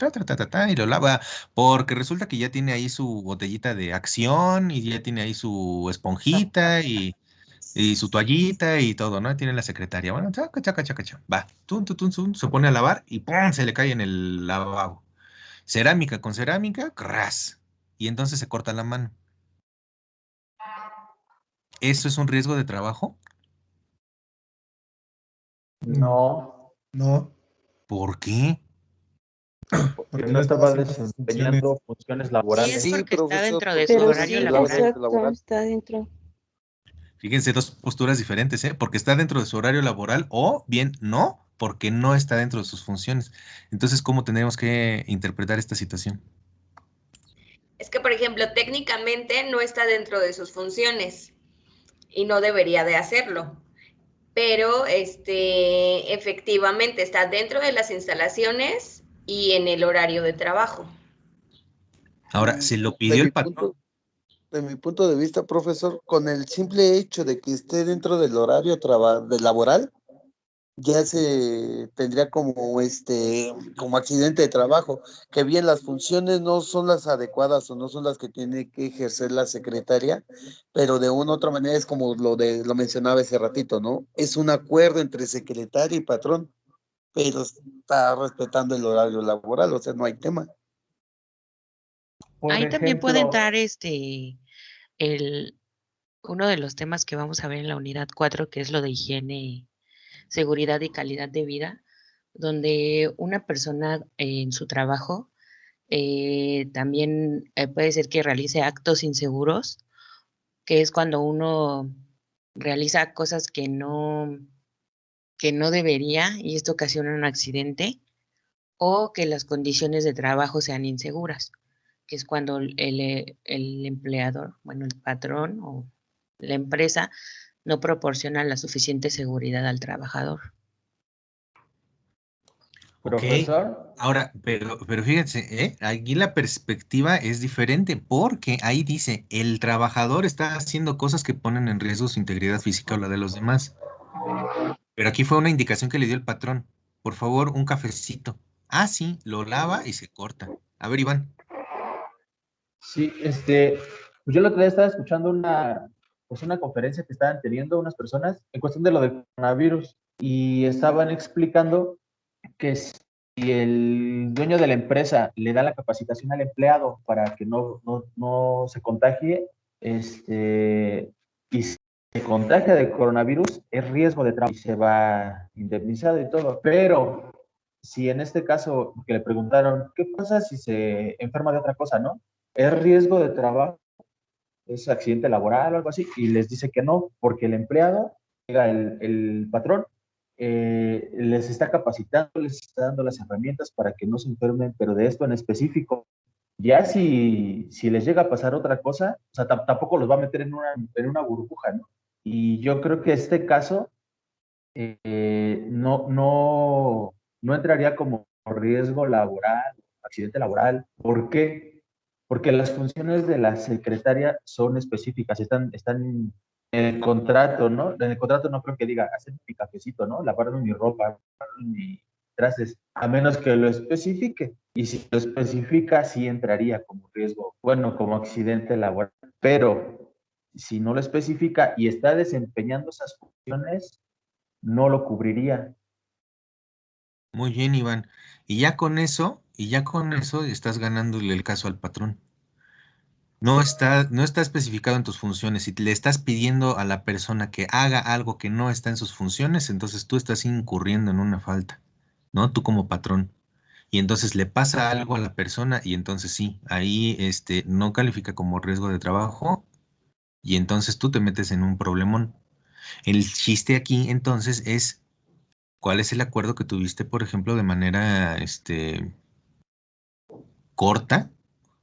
y lo lava, porque resulta que ya tiene ahí su botellita de Acción y ya tiene ahí su esponjita y su toallita y todo, ¿no? Tiene la secretaria. Bueno, chaca, chaca, chaca, chaca. Va, se pone a lavar y ¡pum! Se le cae en el lavabo. Cerámica con cerámica, ¡cras! Y entonces se corta la mano. ¿Eso es un riesgo de trabajo? No, No, ¿Por qué? porque porque no no estaba estaba haciendo sus funciones. desempeñando funciones Sí, es laborales. Sí, porque está profesor, dentro de porque su no Pero está horario sí, haciendo el laboral. horario exacto, laboral. está dentro. Fíjense, dos posturas diferentes, ¿eh? Porque está dentro de su horario laboral o bien no, porque no está dentro de sus funciones. Entonces, ¿cómo tendríamos que interpretar esta situación? Es que, por ejemplo, técnicamente no está dentro de sus funciones y no debería de hacerlo, pero efectivamente está dentro de las instalaciones y en el horario de trabajo. Ahora, ¿se lo De pidió mi el patrón? punto, de mi punto de vista, profesor, con el simple hecho de que esté dentro del horario de laboral, ya se tendría como accidente de trabajo, que bien las funciones no son las adecuadas o no son las que tiene que ejercer la secretaria, pero de una u otra manera es como lo mencionaba ese ratito, ¿no? Es un acuerdo entre secretaria y patrón, pero está respetando el horario laboral, o sea, no hay tema. Por Ahí también puede ejemplo, entrar el, uno de los temas que vamos a ver en la unidad 4, que es lo de higiene, seguridad y calidad de vida, donde una persona en su trabajo también puede ser que realice actos inseguros, que es cuando uno realiza cosas que no debería y esto ocasiona un accidente, o que las condiciones de trabajo sean inseguras, que es cuando el empleador, bueno, el patrón o la empresa no proporciona la suficiente seguridad al trabajador. Ok, profesor, ahora, pero fíjense, aquí la perspectiva es diferente porque ahí dice, el trabajador está haciendo cosas que ponen en riesgo su integridad física o la de los demás. Pero aquí fue una indicación que le dio el patrón. Por favor, un cafecito. Ah, sí, lo lava y se corta. A ver, Iván. sí, pues yo el otro día estaba escuchando una conferencia que estaban teniendo unas personas en cuestión de lo del coronavirus y estaban explicando que si el dueño de la empresa le da la capacitación al empleado para que no se contagie, y se contagia de coronavirus, es riesgo de trabajo y se va indemnizado y todo. Pero si en este caso que le preguntaron, ¿qué pasa si se enferma de otra cosa, no? ¿Es riesgo de trabajo? ¿Es accidente laboral o algo así? Y les dice que no, porque el empleado, el patrón, les está capacitando, les está dando las herramientas para que no se enfermen, pero de esto en específico. Ya si les llega a pasar otra cosa, o sea, tampoco los va a meter en una burbuja, ¿no? Y yo creo que este caso no entraría como riesgo laboral, accidente laboral. ¿Por qué? Porque las funciones de la secretaria son específicas, están en el contrato, ¿no? En el contrato no creo que diga hacer mi cafecito, ¿no? Lavarme mi ropa, lavarme mis trastes, a menos que lo especifique. Y si lo especifica, sí entraría como riesgo, bueno, como accidente laboral. Pero si no lo especifica y está desempeñando esas funciones, no lo cubriría. Muy bien, Iván. Y ya con eso estás ganándole el caso al patrón. No está especificado en tus funciones. Si le estás pidiendo a la persona que haga algo que no está en sus funciones, entonces tú estás incurriendo en una falta, ¿no? Tú como patrón. Y entonces le pasa algo a la persona y entonces sí, ahí no califica como riesgo de trabajo y entonces tú te metes en un problemón. El chiste aquí entonces es cuál es el acuerdo que tuviste, por ejemplo, de manera corta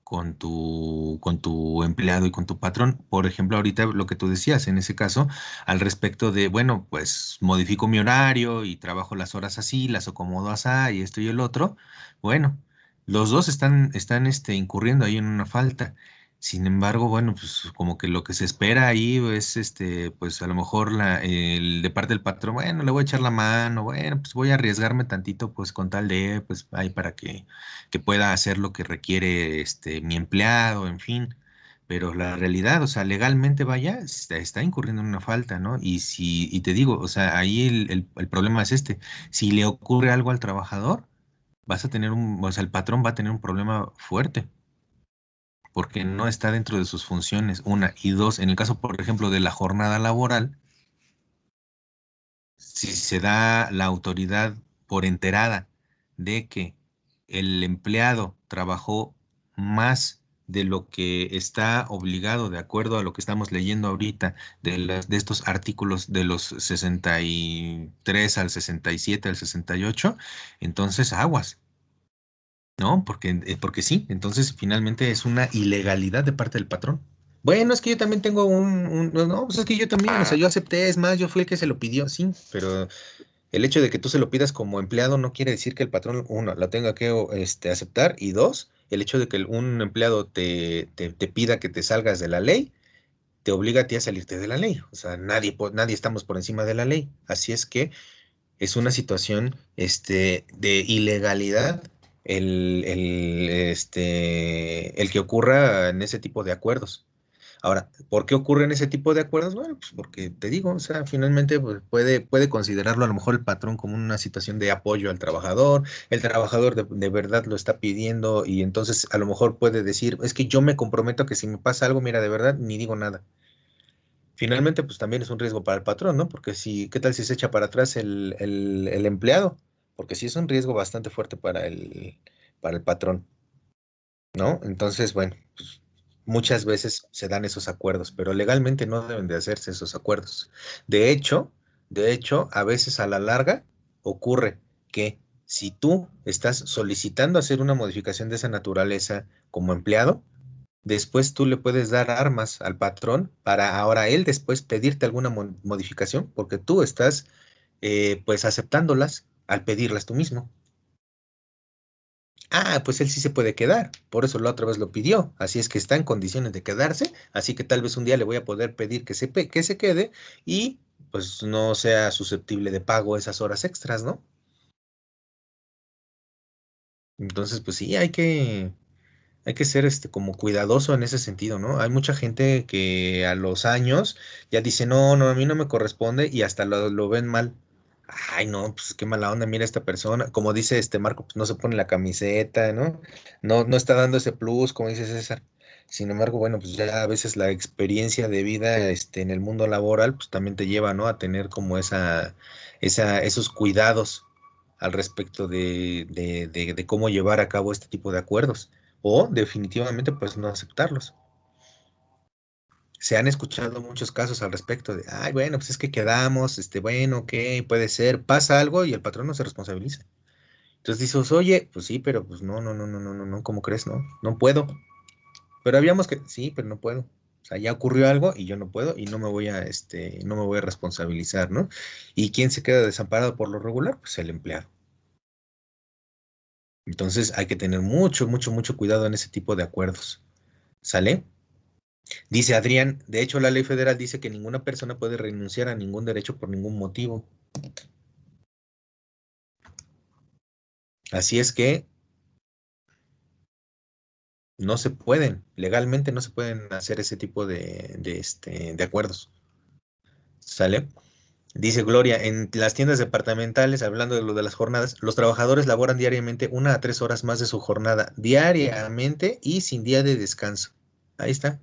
con tu empleado y con tu patrón. Por ejemplo, ahorita lo que tú decías en ese caso, al respecto de, bueno, pues modifico mi horario y trabajo las horas así, las acomodo así y esto y el otro. Bueno, los dos están incurriendo ahí en una falta. Sin embargo, bueno, pues como que lo que se espera ahí es, pues a lo mejor de parte del patrón, bueno, le voy a echar la mano, bueno, pues voy a arriesgarme tantito, pues con tal de, pues ahí para que pueda hacer lo que requiere mi empleado, en fin. Pero la realidad, o sea, legalmente vaya, está incurriendo en una falta, ¿no? Y te digo, o sea, ahí el problema es si le ocurre algo al trabajador, o sea, el patrón va a tener un problema fuerte, porque no está dentro de sus funciones, una, y dos, en el caso, por ejemplo, de la jornada laboral, si se da la autoridad por enterada de que el empleado trabajó más de lo que está obligado, de acuerdo a lo que estamos leyendo ahorita, de estos artículos de los 63 al 67 al 68, entonces aguas, ¿no? Porque sí, entonces finalmente es una ilegalidad de parte del patrón. Bueno, es que yo también tengo no, pues es que yo también, o sea, yo acepté, es más, yo fui el que se lo pidió, sí, pero el hecho de que tú se lo pidas como empleado no quiere decir que el patrón, uno, la tenga que aceptar, y dos, el hecho de que un empleado te pida que te salgas de la ley, te obliga a ti a salirte de la ley. O sea, nadie estamos por encima de la ley. Así es que Es una situación de ilegalidad el que ocurra en ese tipo de acuerdos. Ahora, ¿por qué ocurren ese tipo de acuerdos? Bueno, pues porque te digo, o sea, finalmente pues, puede considerarlo a lo mejor el patrón como una situación de apoyo al trabajador, el trabajador de verdad lo está pidiendo y entonces a lo mejor puede decir, es que yo me comprometo a que si me pasa algo, mira, de verdad, ni digo nada. Finalmente, pues también es un riesgo para el patrón, ¿no? Porque si, ¿qué tal si se echa para atrás el empleado? Porque sí es un riesgo bastante fuerte para el patrón, ¿no? Entonces, bueno, pues, muchas veces se dan esos acuerdos, pero legalmente no deben de hacerse esos acuerdos. De hecho, a veces a la larga ocurre que si tú estás solicitando hacer una modificación de esa naturaleza como empleado, después tú le puedes dar armas al patrón para ahora él después pedirte alguna modificación, porque tú estás pues aceptándolas al pedirlas tú mismo. Ah, pues él sí se puede quedar, por eso la otra vez lo pidió, así es que está en condiciones de quedarse, así que tal vez un día le voy a poder pedir que se quede y pues no sea susceptible de pago esas horas extras, ¿no? Entonces, pues sí, hay que ser como cuidadoso en ese sentido, ¿no? Hay mucha gente que a los años ya dice, no, no, a mí no me corresponde y hasta lo ven mal. Ay, no, pues qué mala onda, mira esta persona. Como dice este Marco, pues no se pone la camiseta, ¿no? No está dando ese plus, como dice César. Sin embargo, bueno, pues ya a veces la experiencia de vida, en el mundo laboral, pues también te lleva, ¿no? A tener como esos cuidados al respecto de cómo llevar a cabo este tipo de acuerdos o definitivamente pues no aceptarlos. Se han escuchado muchos casos al respecto de, ay, bueno, pues es que quedamos, bueno, ok, puede ser, pasa algo y el patrón no se responsabiliza. Entonces dices, oye, pues sí, pero pues no, no, no, no, no, no, no, ¿cómo crees? No, no puedo. Pero habíamos que, sí, pero no puedo. O sea, ya ocurrió algo y yo no puedo y no me voy a responsabilizar, ¿no? ¿Y quién se queda desamparado por lo regular? Pues el empleado. Entonces hay que tener mucho, mucho, mucho cuidado en ese tipo de acuerdos. ¿Sale? Dice Adrián, de hecho la ley federal dice que ninguna persona puede renunciar a ningún derecho por ningún motivo. Así es que no se pueden, legalmente no se pueden hacer ese tipo de acuerdos. ¿Sale? Dice Gloria, en las tiendas departamentales, hablando de lo de las jornadas, los trabajadores laboran diariamente 1 a 3 horas más de su jornada, diariamente y sin día de descanso. Ahí está.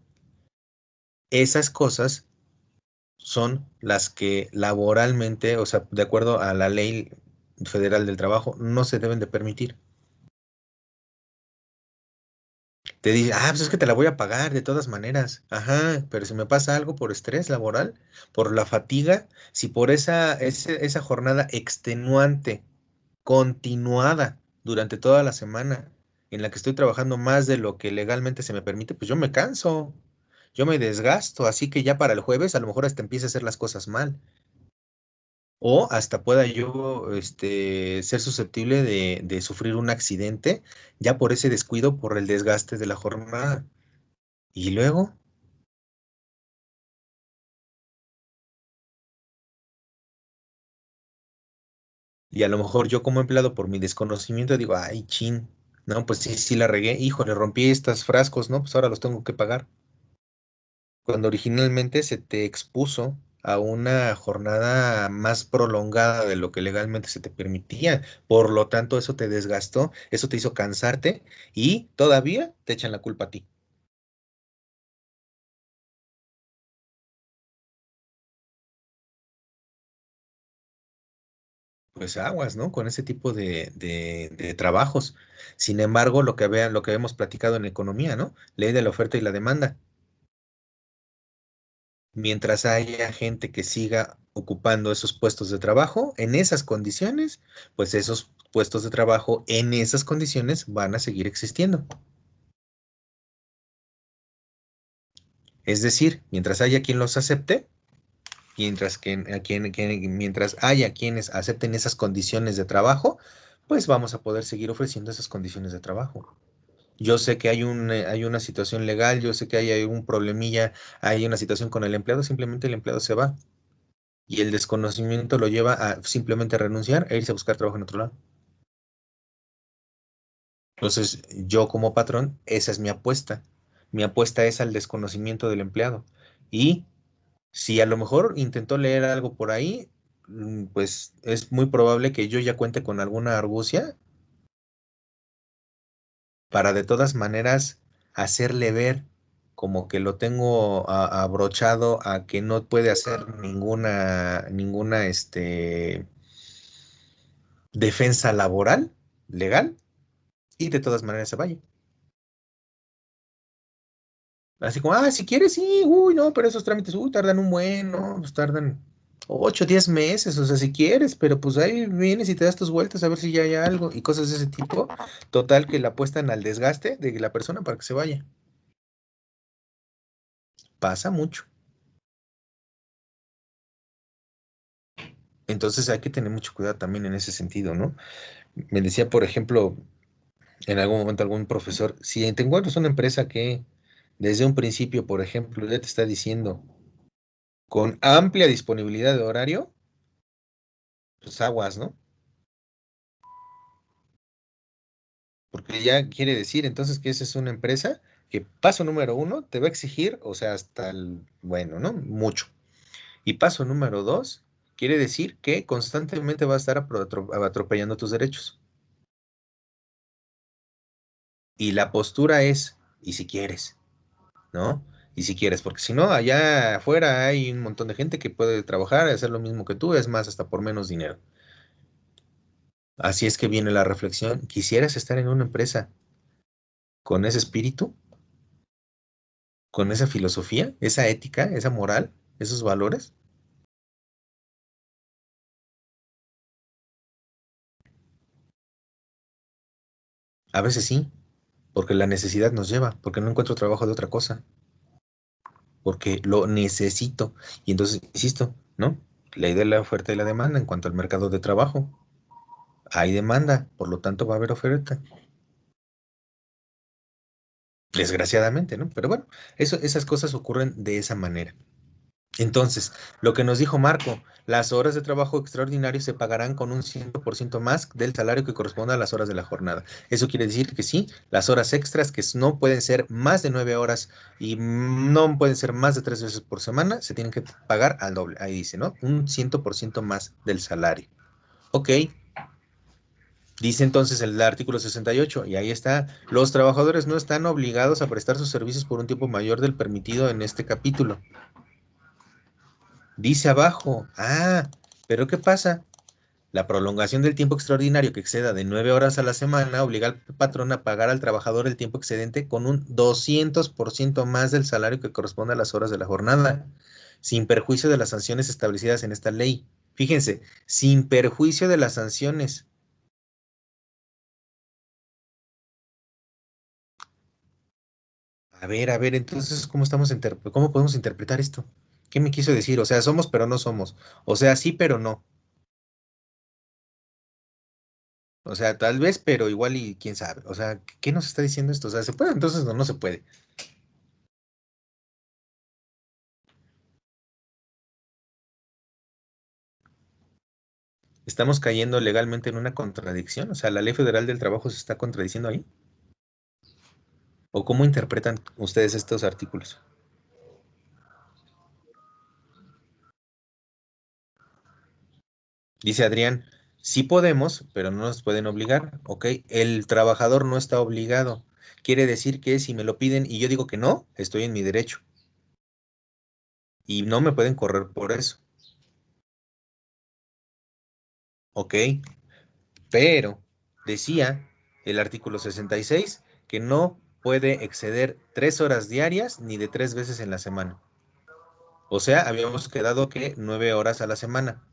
Esas cosas son las que laboralmente, o sea, de acuerdo a la ley federal del trabajo, no se deben de permitir. Te dice, ah, pues es que te la voy a pagar de todas maneras. Ajá, pero si me pasa algo por estrés laboral, por la fatiga, si por esa jornada extenuante, continuada durante toda la semana, en la que estoy trabajando más de lo que legalmente se me permite, pues yo me canso, yo me desgasto, así que ya para el jueves a lo mejor hasta empiece a hacer las cosas mal. O hasta pueda yo ser susceptible de sufrir un accidente ya por ese descuido, por el desgaste de la jornada. Y luego, y a lo mejor yo como empleado por mi desconocimiento digo, ay, chin, no, pues sí, sí la regué, híjole, rompí estos frascos, ¿no? Pues ahora los tengo que pagar. Cuando originalmente se te expuso a una jornada más prolongada de lo que legalmente se te permitía. Por lo tanto, eso te desgastó, eso te hizo cansarte y todavía te echan la culpa a ti. Pues aguas, ¿no? Con ese tipo de trabajos. Sin embargo, lo que hemos platicado en economía, ¿no? Ley de la oferta y la demanda. Mientras haya gente que siga ocupando esos puestos de trabajo en esas condiciones, pues esos puestos de trabajo en esas condiciones van a seguir existiendo. Es decir, mientras haya quien los acepte, mientras haya quienes acepten esas condiciones de trabajo, pues vamos a poder seguir ofreciendo esas condiciones de trabajo. Yo sé que hay una situación legal, yo sé que hay un problemilla, hay una situación con el empleado, simplemente el empleado se va. y el desconocimiento lo lleva a simplemente renunciar e irse a buscar trabajo en otro lado. Entonces, yo como patrón, esa es mi apuesta. Mi apuesta es al desconocimiento del empleado. Y si a lo mejor intentó leer algo por ahí, pues es muy probable que yo ya cuente con alguna argucia para de todas maneras hacerle ver como que lo tengo abrochado a que no puede hacer ninguna defensa laboral, legal, y de todas maneras se vaya. Así como, si quieres, sí, uy, no, pero esos trámites, tardan un buen, no, pues tardan 8, 10 meses, o sea, si quieres, pero pues ahí vienes y te das tus vueltas a ver si ya hay algo y cosas de ese tipo. Total, que la apuestan al desgaste de la persona para que se vaya. Pasa mucho. Entonces hay que tener mucho cuidado también en ese sentido, ¿no? Me decía, por ejemplo, en algún momento algún profesor, si te encuentras una empresa que desde un principio, por ejemplo, ya te está diciendo con amplia disponibilidad de horario, pues aguas, ¿no? Porque ya quiere decir entonces que esa es una empresa que paso número 1 te va a exigir, o sea, hasta el, bueno, ¿no? Mucho. Y paso número 2 quiere decir que constantemente va a estar atropellando tus derechos. Y la postura es, y si quieres, ¿no? Y si quieres, porque si no, allá afuera hay un montón de gente que puede trabajar y hacer lo mismo que tú, es más, hasta por menos dinero. Así es que viene la reflexión. ¿Quisieras estar en una empresa con ese espíritu, con esa filosofía, esa ética, esa moral, esos valores? A veces sí, porque la necesidad nos lleva, porque no encuentro trabajo de otra cosa, porque lo necesito. Y entonces, insisto, ¿no? Ley de la oferta y la demanda en cuanto al mercado de trabajo. Hay demanda, por lo tanto va a haber oferta. Desgraciadamente, ¿no? Pero bueno, esas cosas ocurren de esa manera. Entonces, lo que nos dijo Marco, las horas de trabajo extraordinario se pagarán con un 100% más del salario que corresponde a las horas de la jornada. Eso quiere decir que sí, las horas extras, que no pueden ser más de 9 horas y no pueden ser más de 3 veces por semana, se tienen que pagar al doble. Ahí dice, ¿no? Un 100% más del salario. Ok. Dice entonces el artículo 68, y ahí está, los trabajadores no están obligados a prestar sus servicios por un tiempo mayor del permitido en este capítulo. Dice abajo, pero ¿qué pasa? La prolongación del tiempo extraordinario que exceda de 9 horas a la semana obliga al patrón a pagar al trabajador el tiempo excedente con un 200% más del salario que corresponde a las horas de la jornada, sin perjuicio de las sanciones establecidas en esta ley. Fíjense, sin perjuicio de las sanciones. A ver, entonces, ¿cómo podemos interpretar esto? ¿Qué me quiso decir? O sea, somos pero no somos. O sea, sí pero no. O sea, tal vez, pero igual y quién sabe. O sea, ¿qué nos está diciendo esto? O sea, ¿se puede? Entonces no se puede. ¿Estamos cayendo legalmente en una contradicción? O sea, ¿la Ley Federal del Trabajo se está contradiciendo ahí? ¿O cómo interpretan ustedes estos artículos? Dice Adrián, sí podemos, pero no nos pueden obligar, ¿ok? El trabajador no está obligado. Quiere decir que si me lo piden y yo digo que no, estoy en mi derecho. Y no me pueden correr por eso, ¿ok? Pero decía el artículo 66 que no puede exceder 3 horas diarias ni de 3 veces en la semana. O sea, habíamos quedado que 9 horas a la semana.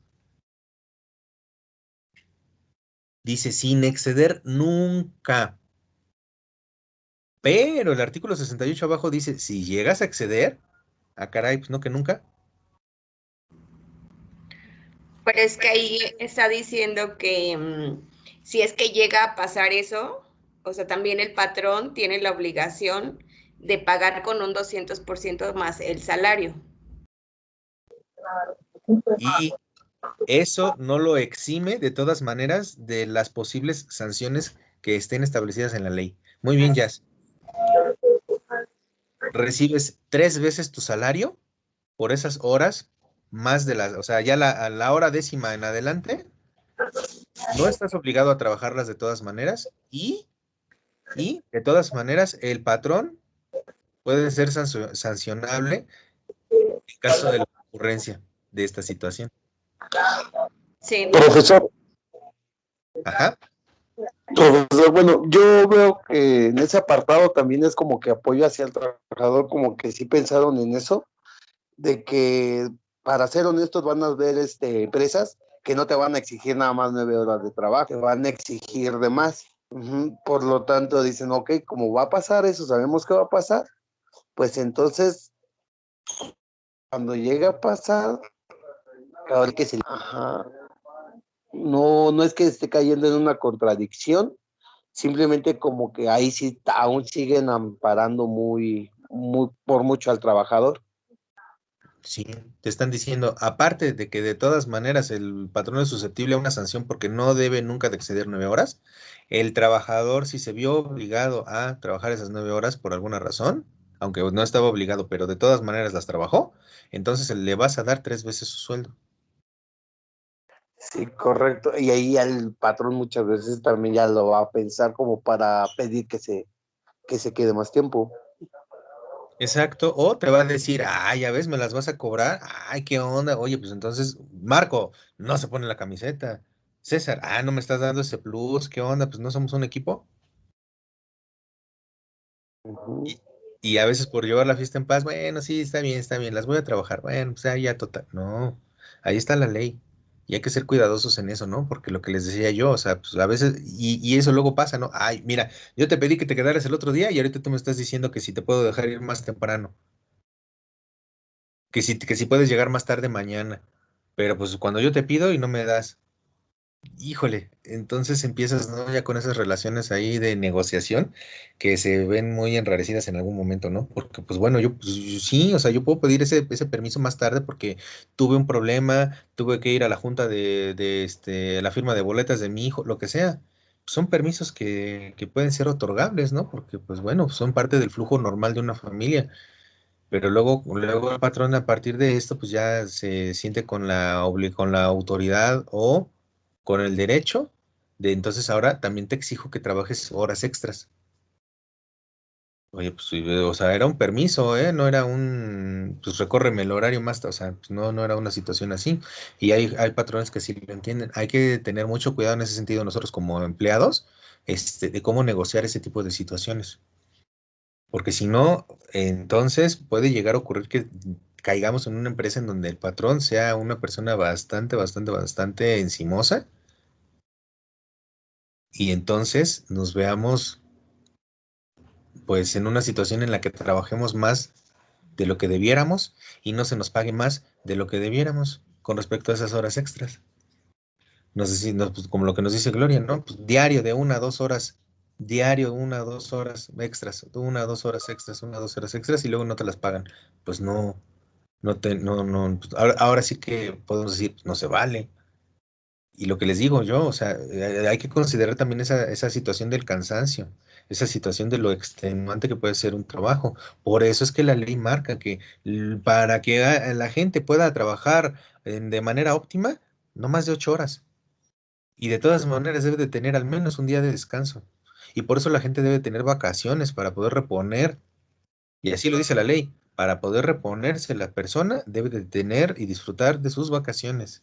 Dice, sin exceder nunca. Pero el artículo 68 abajo dice, si llegas a exceder, caray, pues no que nunca. Pero es que ahí está diciendo que si es que llega a pasar eso, o sea, también el patrón tiene la obligación de pagar con un 200% más el salario. Y eso no lo exime de todas maneras de las posibles sanciones que estén establecidas en la ley. Muy bien, Jazz. Recibes 3 veces tu salario por esas horas, más de las, o sea, ya a la hora 10ª en adelante, no estás obligado a trabajarlas de todas maneras y de todas maneras el patrón puede ser sancionable en caso de la ocurrencia de esta situación. Sí. Profesor, Ajá. bueno, yo veo que en ese apartado también es como que apoyo hacia el trabajador, como que sí pensaron en eso, de que para ser honestos van a ver empresas que no te van a exigir nada más 9 horas de trabajo, te van a exigir de más. Por lo tanto dicen, ok, como va a pasar eso, sabemos que va a pasar, pues entonces cuando llega a pasar, a ver qué se... Ajá. No es que esté cayendo en una contradicción, simplemente como que ahí sí aún siguen amparando muy por mucho al trabajador. Sí, te están diciendo, aparte de que de todas maneras el patrón es susceptible a una sanción porque no debe nunca de exceder 9 horas, el trabajador si se vio obligado a trabajar esas 9 horas por alguna razón, aunque no estaba obligado, pero de todas maneras las trabajó, entonces le vas a dar 3 veces su sueldo. Sí, correcto. Y ahí el patrón muchas veces también ya lo va a pensar como para pedir que se quede más tiempo. Exacto, o te va a decir, ay, ya ves, me las vas a cobrar, ay, qué onda, oye, pues entonces, Marco, no se pone la camiseta, César, no me estás dando ese plus, qué onda, pues no somos un equipo. Y a veces por llevar la fiesta en paz, bueno, sí, está bien, las voy a trabajar, bueno, pues ya total, no, ahí está la ley, y hay que ser cuidadosos en eso, ¿no? Porque lo que les decía yo, o sea, pues a veces, y eso luego pasa, ¿no? Ay, mira, yo te pedí que te quedaras el otro día y ahorita tú me estás diciendo que si te puedo dejar ir más temprano, que si puedes llegar más tarde mañana, pero pues cuando yo te pido y no me das, híjole, entonces empiezas, ¿no? Ya con esas relaciones ahí de negociación que se ven muy enrarecidas en algún momento, ¿no? Porque, pues bueno, yo sí, o sea, yo puedo pedir ese permiso más tarde porque tuve un problema, tuve que ir a la junta de la firma de boletas de mi hijo, lo que sea. Son permisos que pueden ser otorgables, ¿no? Porque, pues bueno, son parte del flujo normal de una familia. Pero luego el patrón a partir de esto, pues ya se siente con con la autoridad o con el derecho de entonces ahora también te exijo que trabajes horas extras. Oye, pues, sí, o sea, era un permiso, ¿eh? No era pues recórreme el horario más, o sea, pues no era una situación así. Y hay patrones que sí lo entienden. Hay que tener mucho cuidado en ese sentido nosotros como empleados, de cómo negociar ese tipo de situaciones. Porque si no, entonces puede llegar a ocurrir que caigamos en una empresa en donde el patrón sea una persona bastante encimosa y entonces nos veamos pues en una situación en la que trabajemos más de lo que debiéramos y no se nos pague más de lo que debiéramos con respecto a esas horas extras. No sé si, no, pues, como lo que nos dice Gloria, ¿no? Pues diario de 1 a 2 horas, diario 1 a 2 horas extras, 1 a 2 horas extras, 1 a 2 horas extras y luego no te las pagan. Pues no. No, pues, ahora sí que podemos decir, pues, no se vale. Y lo que les digo yo, o sea, hay que considerar también esa situación del cansancio, esa situación de lo extenuante que puede ser un trabajo. Por eso es que la ley marca que para que la gente pueda trabajar de manera óptima, no más de 8 horas. Y de todas maneras debe de tener al menos un día de descanso. Y por eso la gente debe tener vacaciones para poder reponer. Y así lo dice la ley. Para poder reponerse la persona debe de tener y disfrutar de sus vacaciones.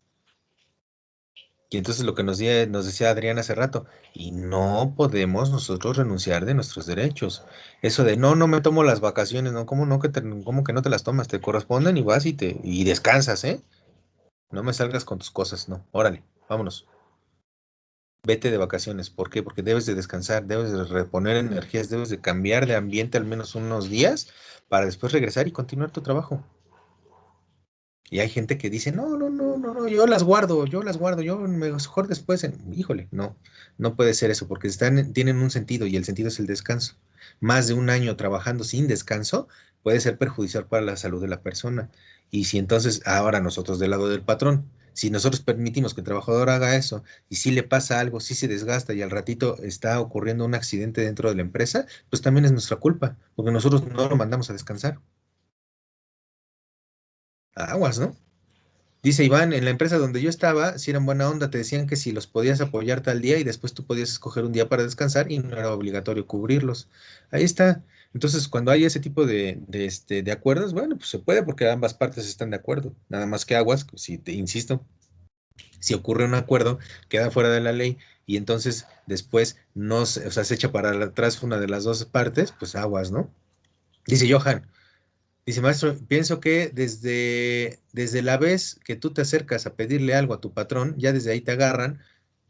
Y entonces lo que nos decía Adrián hace rato, y no podemos nosotros renunciar de nuestros derechos. Eso de no me tomo las vacaciones, no, ¿cómo no cómo que no te las tomas? Te corresponden y vas y descansas, ¿eh? No me salgas con tus cosas, no. Órale, vámonos. Vete de vacaciones. ¿Por qué? Porque debes de descansar, debes de reponer energías, debes de cambiar de ambiente al menos unos días para después regresar y continuar tu trabajo. Y hay gente que dice, no, yo las guardo, yo mejor después, híjole, no puede ser eso, porque tienen un sentido y el sentido es el descanso. Más de un año trabajando sin descanso puede ser perjudicial para la salud de la persona. Y si entonces, ahora nosotros del lado del patrón, si nosotros permitimos que el trabajador haga eso y si le pasa algo, si se desgasta y al ratito está ocurriendo un accidente dentro de la empresa, pues también es nuestra culpa, porque nosotros no lo mandamos a descansar. Aguas, ¿no? Dice Iván, en la empresa donde yo estaba, si eran buena onda, te decían que si los podías apoyar tal día y después tú podías escoger un día para descansar y no era obligatorio cubrirlos. Ahí está. Entonces, cuando hay ese tipo de acuerdos, bueno, pues se puede porque ambas partes están de acuerdo. Nada más que aguas, si te insisto, si ocurre un acuerdo, queda fuera de la ley y entonces después no se, o sea, se echa para atrás una de las dos partes, pues aguas, ¿no? Dice Johan. Dice, maestro, pienso que desde la vez que tú te acercas a pedirle algo a tu patrón, ya desde ahí te agarran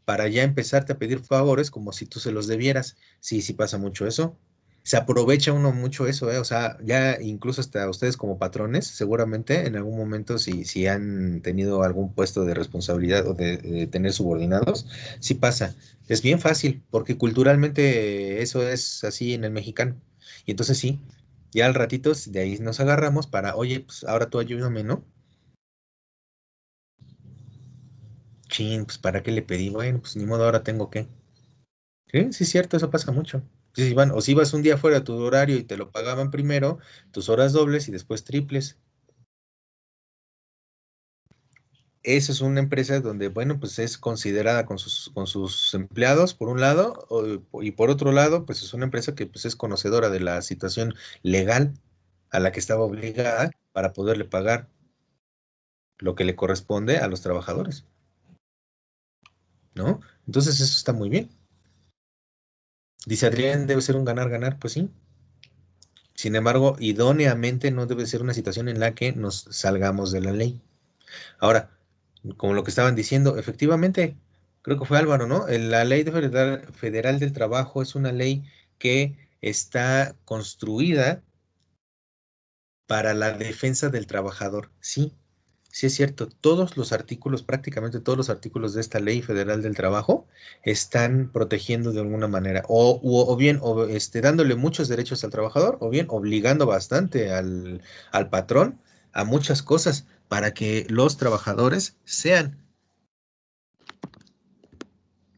para ya empezarte a pedir favores como si tú se los debieras. Sí, sí pasa mucho eso. Se aprovecha uno mucho eso, ¿eh? O sea, ya incluso hasta ustedes como patrones, seguramente en algún momento si han tenido algún puesto de responsabilidad o de tener subordinados, sí pasa. Es bien fácil, porque culturalmente eso es así en el mexicano. Y entonces sí, ya al ratito de ahí nos agarramos para, oye, pues ahora tú ayúdame, ¿no? Chin, pues ¿para qué le pedí? Bueno, pues ni modo, ahora tengo que. Sí, sí es cierto, eso pasa mucho. Sí, sí, o si ibas un día fuera de tu horario y te lo pagaban primero, tus horas dobles y después triples. Eso es una empresa donde, bueno, pues es considerada con sus empleados, por un lado, y por otro lado, pues es una empresa que pues es conocedora de la situación legal a la que estaba obligada para poderle pagar lo que le corresponde a los trabajadores, ¿no? Entonces eso está muy bien. Dice Adrián, debe ser un ganar-ganar, pues sí. Sin embargo, idóneamente no debe ser una situación en la que nos salgamos de la ley. Ahora, como lo que estaban diciendo, efectivamente, creo que fue Álvaro, ¿no? La ley federal del trabajo es una ley que está construida para la defensa del trabajador. Sí, sí es cierto. Todos los artículos, prácticamente todos los artículos de esta ley federal del trabajo están protegiendo de alguna manera, o bien dándole muchos derechos al trabajador, o bien obligando bastante al patrón a muchas cosas para que los trabajadores sean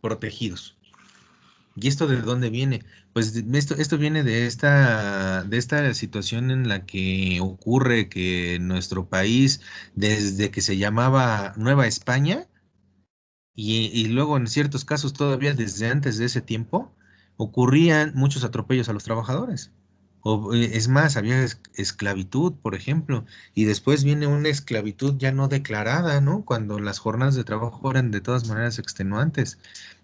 protegidos. ¿Y esto de dónde viene? Pues esto viene de esta situación en la que ocurre que nuestro país, desde que se llamaba Nueva España, y luego en ciertos casos todavía desde antes de ese tiempo, ocurrían muchos atropellos a los trabajadores. Es más, había esclavitud, por ejemplo, y después viene una esclavitud ya no declarada, ¿no? Cuando las jornadas de trabajo eran de todas maneras extenuantes.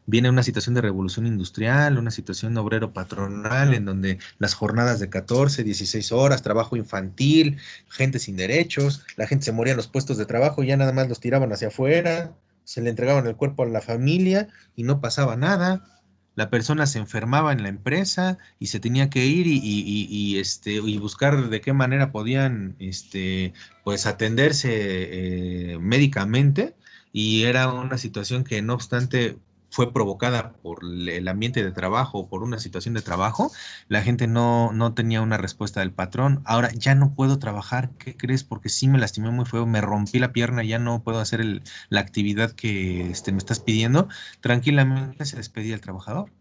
Viene una situación de revolución industrial, una situación obrero-patronal, en donde las jornadas de 14, 16 horas, trabajo infantil, gente sin derechos, la gente se moría en los puestos de trabajo y ya nada más los tiraban hacia afuera, se le entregaban el cuerpo a la familia y no pasaba nada. La persona se enfermaba en la empresa y se tenía que ir y buscar de qué manera podían pues atenderse médicamente, y era una situación que no obstante fue provocada por el ambiente de trabajo o por una situación de trabajo. La gente no tenía una respuesta del patrón. Ahora ya no puedo trabajar, ¿qué crees? Porque sí me lastimé muy feo, me rompí la pierna, ya no puedo hacer la actividad que me estás pidiendo. Tranquilamente se despedía el trabajador.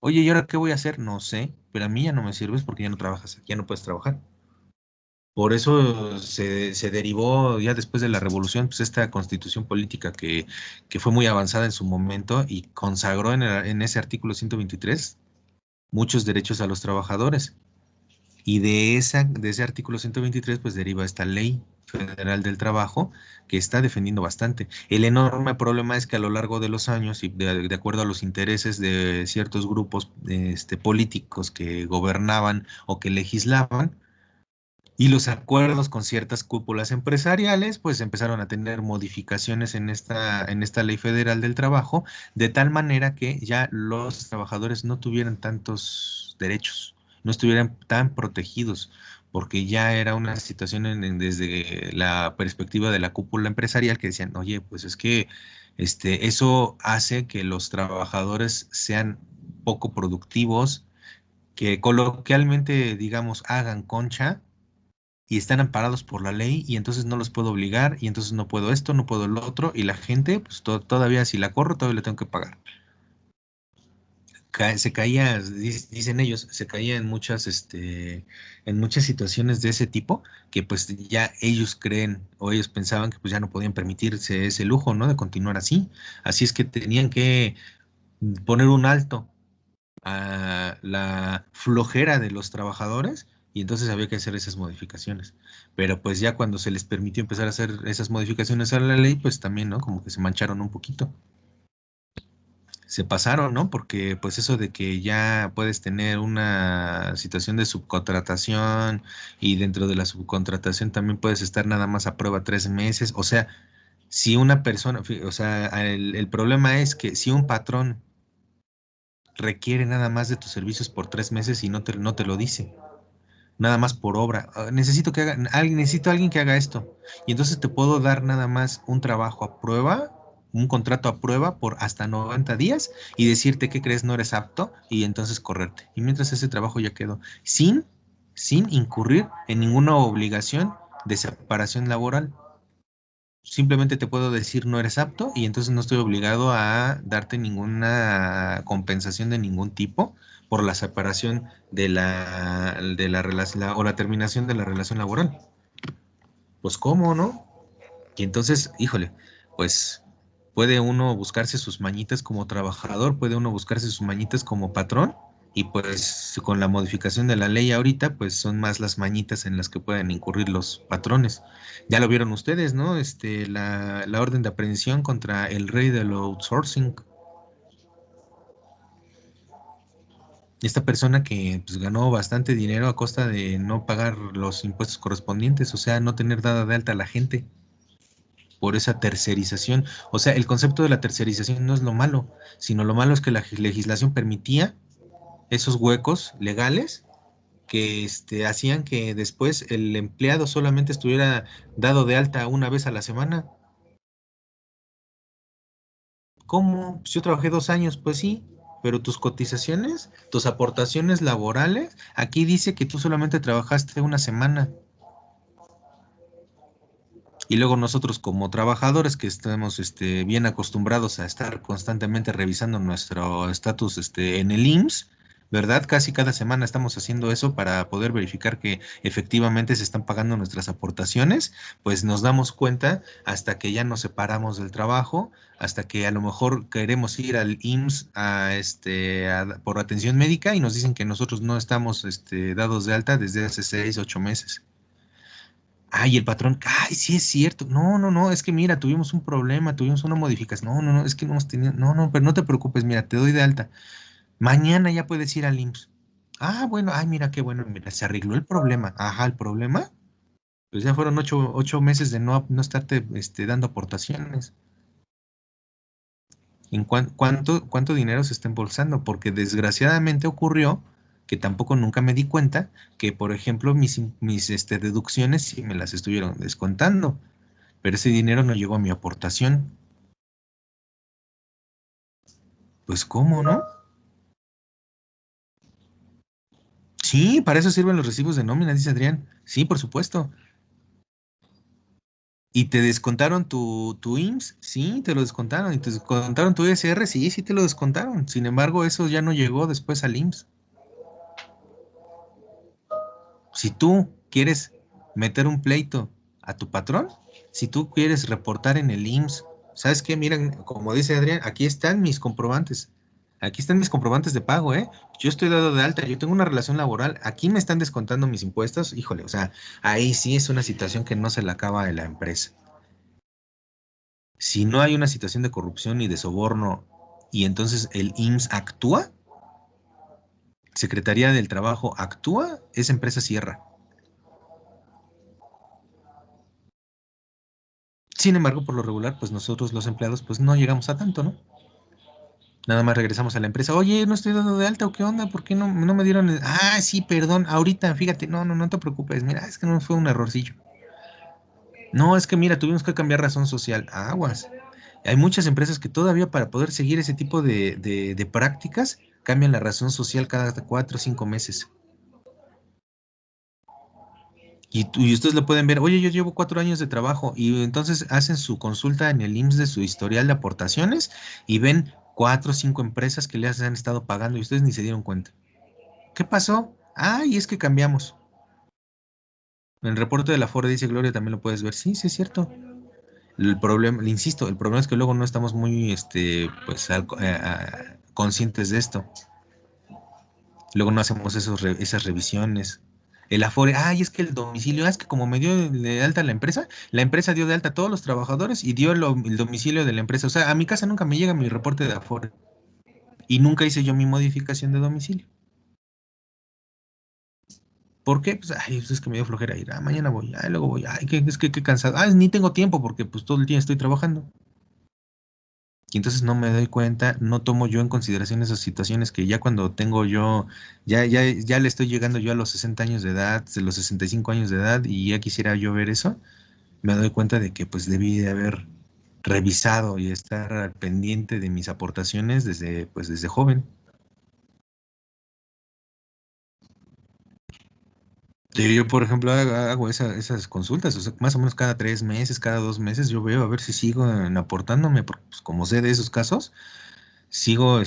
Oye, ¿y ahora qué voy a hacer? No sé, pero a mí ya no me sirves porque ya no trabajas aquí, ya no puedes trabajar. Por eso se derivó ya después de la revolución, pues esta constitución política que fue muy avanzada en su momento y consagró en ese artículo 123 muchos derechos a los trabajadores. Y de ese artículo 123 pues deriva esta ley federal del trabajo que está defendiendo bastante. El enorme problema es que a lo largo de los años y de acuerdo a los intereses de ciertos grupos políticos que gobernaban o que legislaban, y los acuerdos con ciertas cúpulas empresariales, pues empezaron a tener modificaciones en esta ley federal del trabajo, de tal manera que ya los trabajadores no tuvieran tantos derechos, no estuvieran tan protegidos, porque ya era una situación desde la perspectiva de la cúpula empresarial que decían, oye, pues es que eso hace que los trabajadores sean poco productivos, que coloquialmente, digamos, hagan concha y están amparados por la ley y entonces no los puedo obligar y entonces no puedo esto, no puedo lo otro y la gente, pues todavía si la corro, todavía le tengo que pagar. Se caía, dicen ellos, se caía en muchas situaciones de ese tipo que pues ya ellos creen o ellos pensaban que pues ya no podían permitirse ese lujo, ¿no? De continuar así. Así es que tenían que poner un alto a la flojera de los trabajadores y entonces había que hacer esas modificaciones. Pero pues ya cuando se les permitió empezar a hacer esas modificaciones a la ley, pues también, ¿no? Como que se mancharon un poquito. Se pasaron, ¿no? Porque pues eso de que ya puedes tener una situación de subcontratación y dentro de la subcontratación también puedes estar nada más a prueba 3 meses. O sea, si una persona, o sea, el problema es que si un patrón requiere nada más de tus servicios por 3 meses y no te lo dice, nada más por obra. Necesito a alguien que haga esto. Y entonces te puedo dar nada más un trabajo a prueba, un contrato a prueba por hasta 90 días y decirte que crees no eres apto y entonces correrte. Y mientras ese trabajo ya quedó, sin incurrir en ninguna obligación de separación laboral. Simplemente te puedo decir no eres apto y entonces no estoy obligado a darte ninguna compensación de ningún tipo por la separación de la relación o la terminación de la relación laboral. Pues cómo, ¿no? Y entonces, híjole, pues puede uno buscarse sus mañitas como trabajador, puede uno buscarse sus mañitas como patrón, y pues con la modificación de la ley ahorita, pues son más las mañitas en las que pueden incurrir los patrones. Ya lo vieron ustedes, ¿no? La orden de aprehensión contra el rey del outsourcing. Esta persona que pues, ganó bastante dinero a costa de no pagar los impuestos correspondientes, o sea, no tener dada de alta a la gente por esa tercerización. O sea, el concepto de la tercerización no es lo malo, sino lo malo es que la legislación permitía esos huecos legales que hacían que después el empleado solamente estuviera dado de alta una vez a la semana. ¿Cómo? Pues yo trabajé 2 años, pues sí, pero tus cotizaciones, tus aportaciones laborales, aquí dice que tú solamente trabajaste una semana. Y luego nosotros como trabajadores que estamos bien acostumbrados a estar constantemente revisando nuestro estatus en el IMSS, ¿verdad? Casi cada semana estamos haciendo eso para poder verificar que efectivamente se están pagando nuestras aportaciones, pues nos damos cuenta hasta que ya nos separamos del trabajo, hasta que a lo mejor queremos ir al IMSS por atención médica y nos dicen que nosotros no estamos dados de alta desde hace 6, 8 meses. Ay, el patrón, ay, sí es cierto. No, no, no, es que mira, tuvimos un problema, tuvimos una modificación. No, no, no, es que no hemos tenido. No, no, pero no te preocupes, mira, te doy de alta. Mañana ya puedes ir al IMSS. Ah, bueno, ay, mira, qué bueno, mira, se arregló el problema. Ajá, el problema. Pues ya fueron 8 meses de no estarte dando aportaciones. ¿Cuánto dinero se está embolsando? Porque desgraciadamente ocurrió que tampoco nunca me di cuenta que, por ejemplo, mis deducciones sí me las estuvieron descontando, pero ese dinero no llegó a mi aportación. Pues, ¿cómo, no? Sí, para eso sirven los recibos de nómina, dice Adrián. Sí, por supuesto. ¿Y te descontaron tu IMSS? Sí, te lo descontaron. ¿Y te descontaron tu ISR? Sí, sí te lo descontaron. Sin embargo, eso ya no llegó después al IMSS. Si tú quieres meter un pleito a tu patrón, si tú quieres reportar en el IMSS, ¿sabes qué? Miren, como dice Adrián, aquí están mis comprobantes. Aquí están mis comprobantes de pago, ¿eh? Yo estoy dado de alta, yo tengo una relación laboral, aquí me están descontando mis impuestos, híjole, o sea, ahí sí es una situación que no se la acaba de la empresa. Si no hay una situación de corrupción y de soborno y entonces el IMSS actúa, Secretaría del Trabajo actúa, esa empresa cierra. Sin embargo, por lo regular, pues nosotros los empleados, pues no llegamos a tanto, ¿no? Nada más regresamos a la empresa. Oye, no estoy dando de alta o qué onda, ¿por qué no me dieron? Ah, sí, perdón, ahorita, fíjate, no, no, no te preocupes, mira, es que no fue un errorcillo. No, es que mira, tuvimos que cambiar razón social. Aguas. Hay muchas empresas que todavía para poder seguir ese tipo de prácticas cambian la razón social cada 4 o 5 meses. Y ustedes lo pueden ver, oye, yo llevo 4 años de trabajo y entonces hacen su consulta en el IMSS de su historial de aportaciones y ven 4 o 5 empresas que les han estado pagando y ustedes ni se dieron cuenta. ¿Qué pasó? Y es que cambiamos. En el reporte de la Afore dice Gloria, también lo puedes ver. Sí, sí es cierto. El problema, le insisto, el problema es que luego no estamos muy, pues, conscientes de esto. Luego no hacemos esas revisiones. El Afore, es que el domicilio, es que como me dio de alta la empresa dio de alta a todos los trabajadores y dio el domicilio de la empresa. O sea, a mi casa nunca me llega mi reporte de Afore y nunca hice yo mi modificación de domicilio. ¿Por qué? Pues, es que me dio flojera ir. Mañana voy, luego voy. Es que qué cansado. Ni tengo tiempo porque pues todo el día estoy trabajando. Y entonces no me doy cuenta, no tomo yo en consideración esas situaciones que ya cuando tengo yo, ya le estoy llegando yo a los 60 años de edad, de los 65 años de edad, y ya quisiera yo ver eso, me doy cuenta de que pues debí de haber revisado y estar al pendiente de mis aportaciones desde joven. Yo, por ejemplo, hago esas consultas, o sea, más o menos cada 3 meses, cada 2 meses, yo veo a ver si sigo aportándome, porque pues, como sé de esos casos, sigo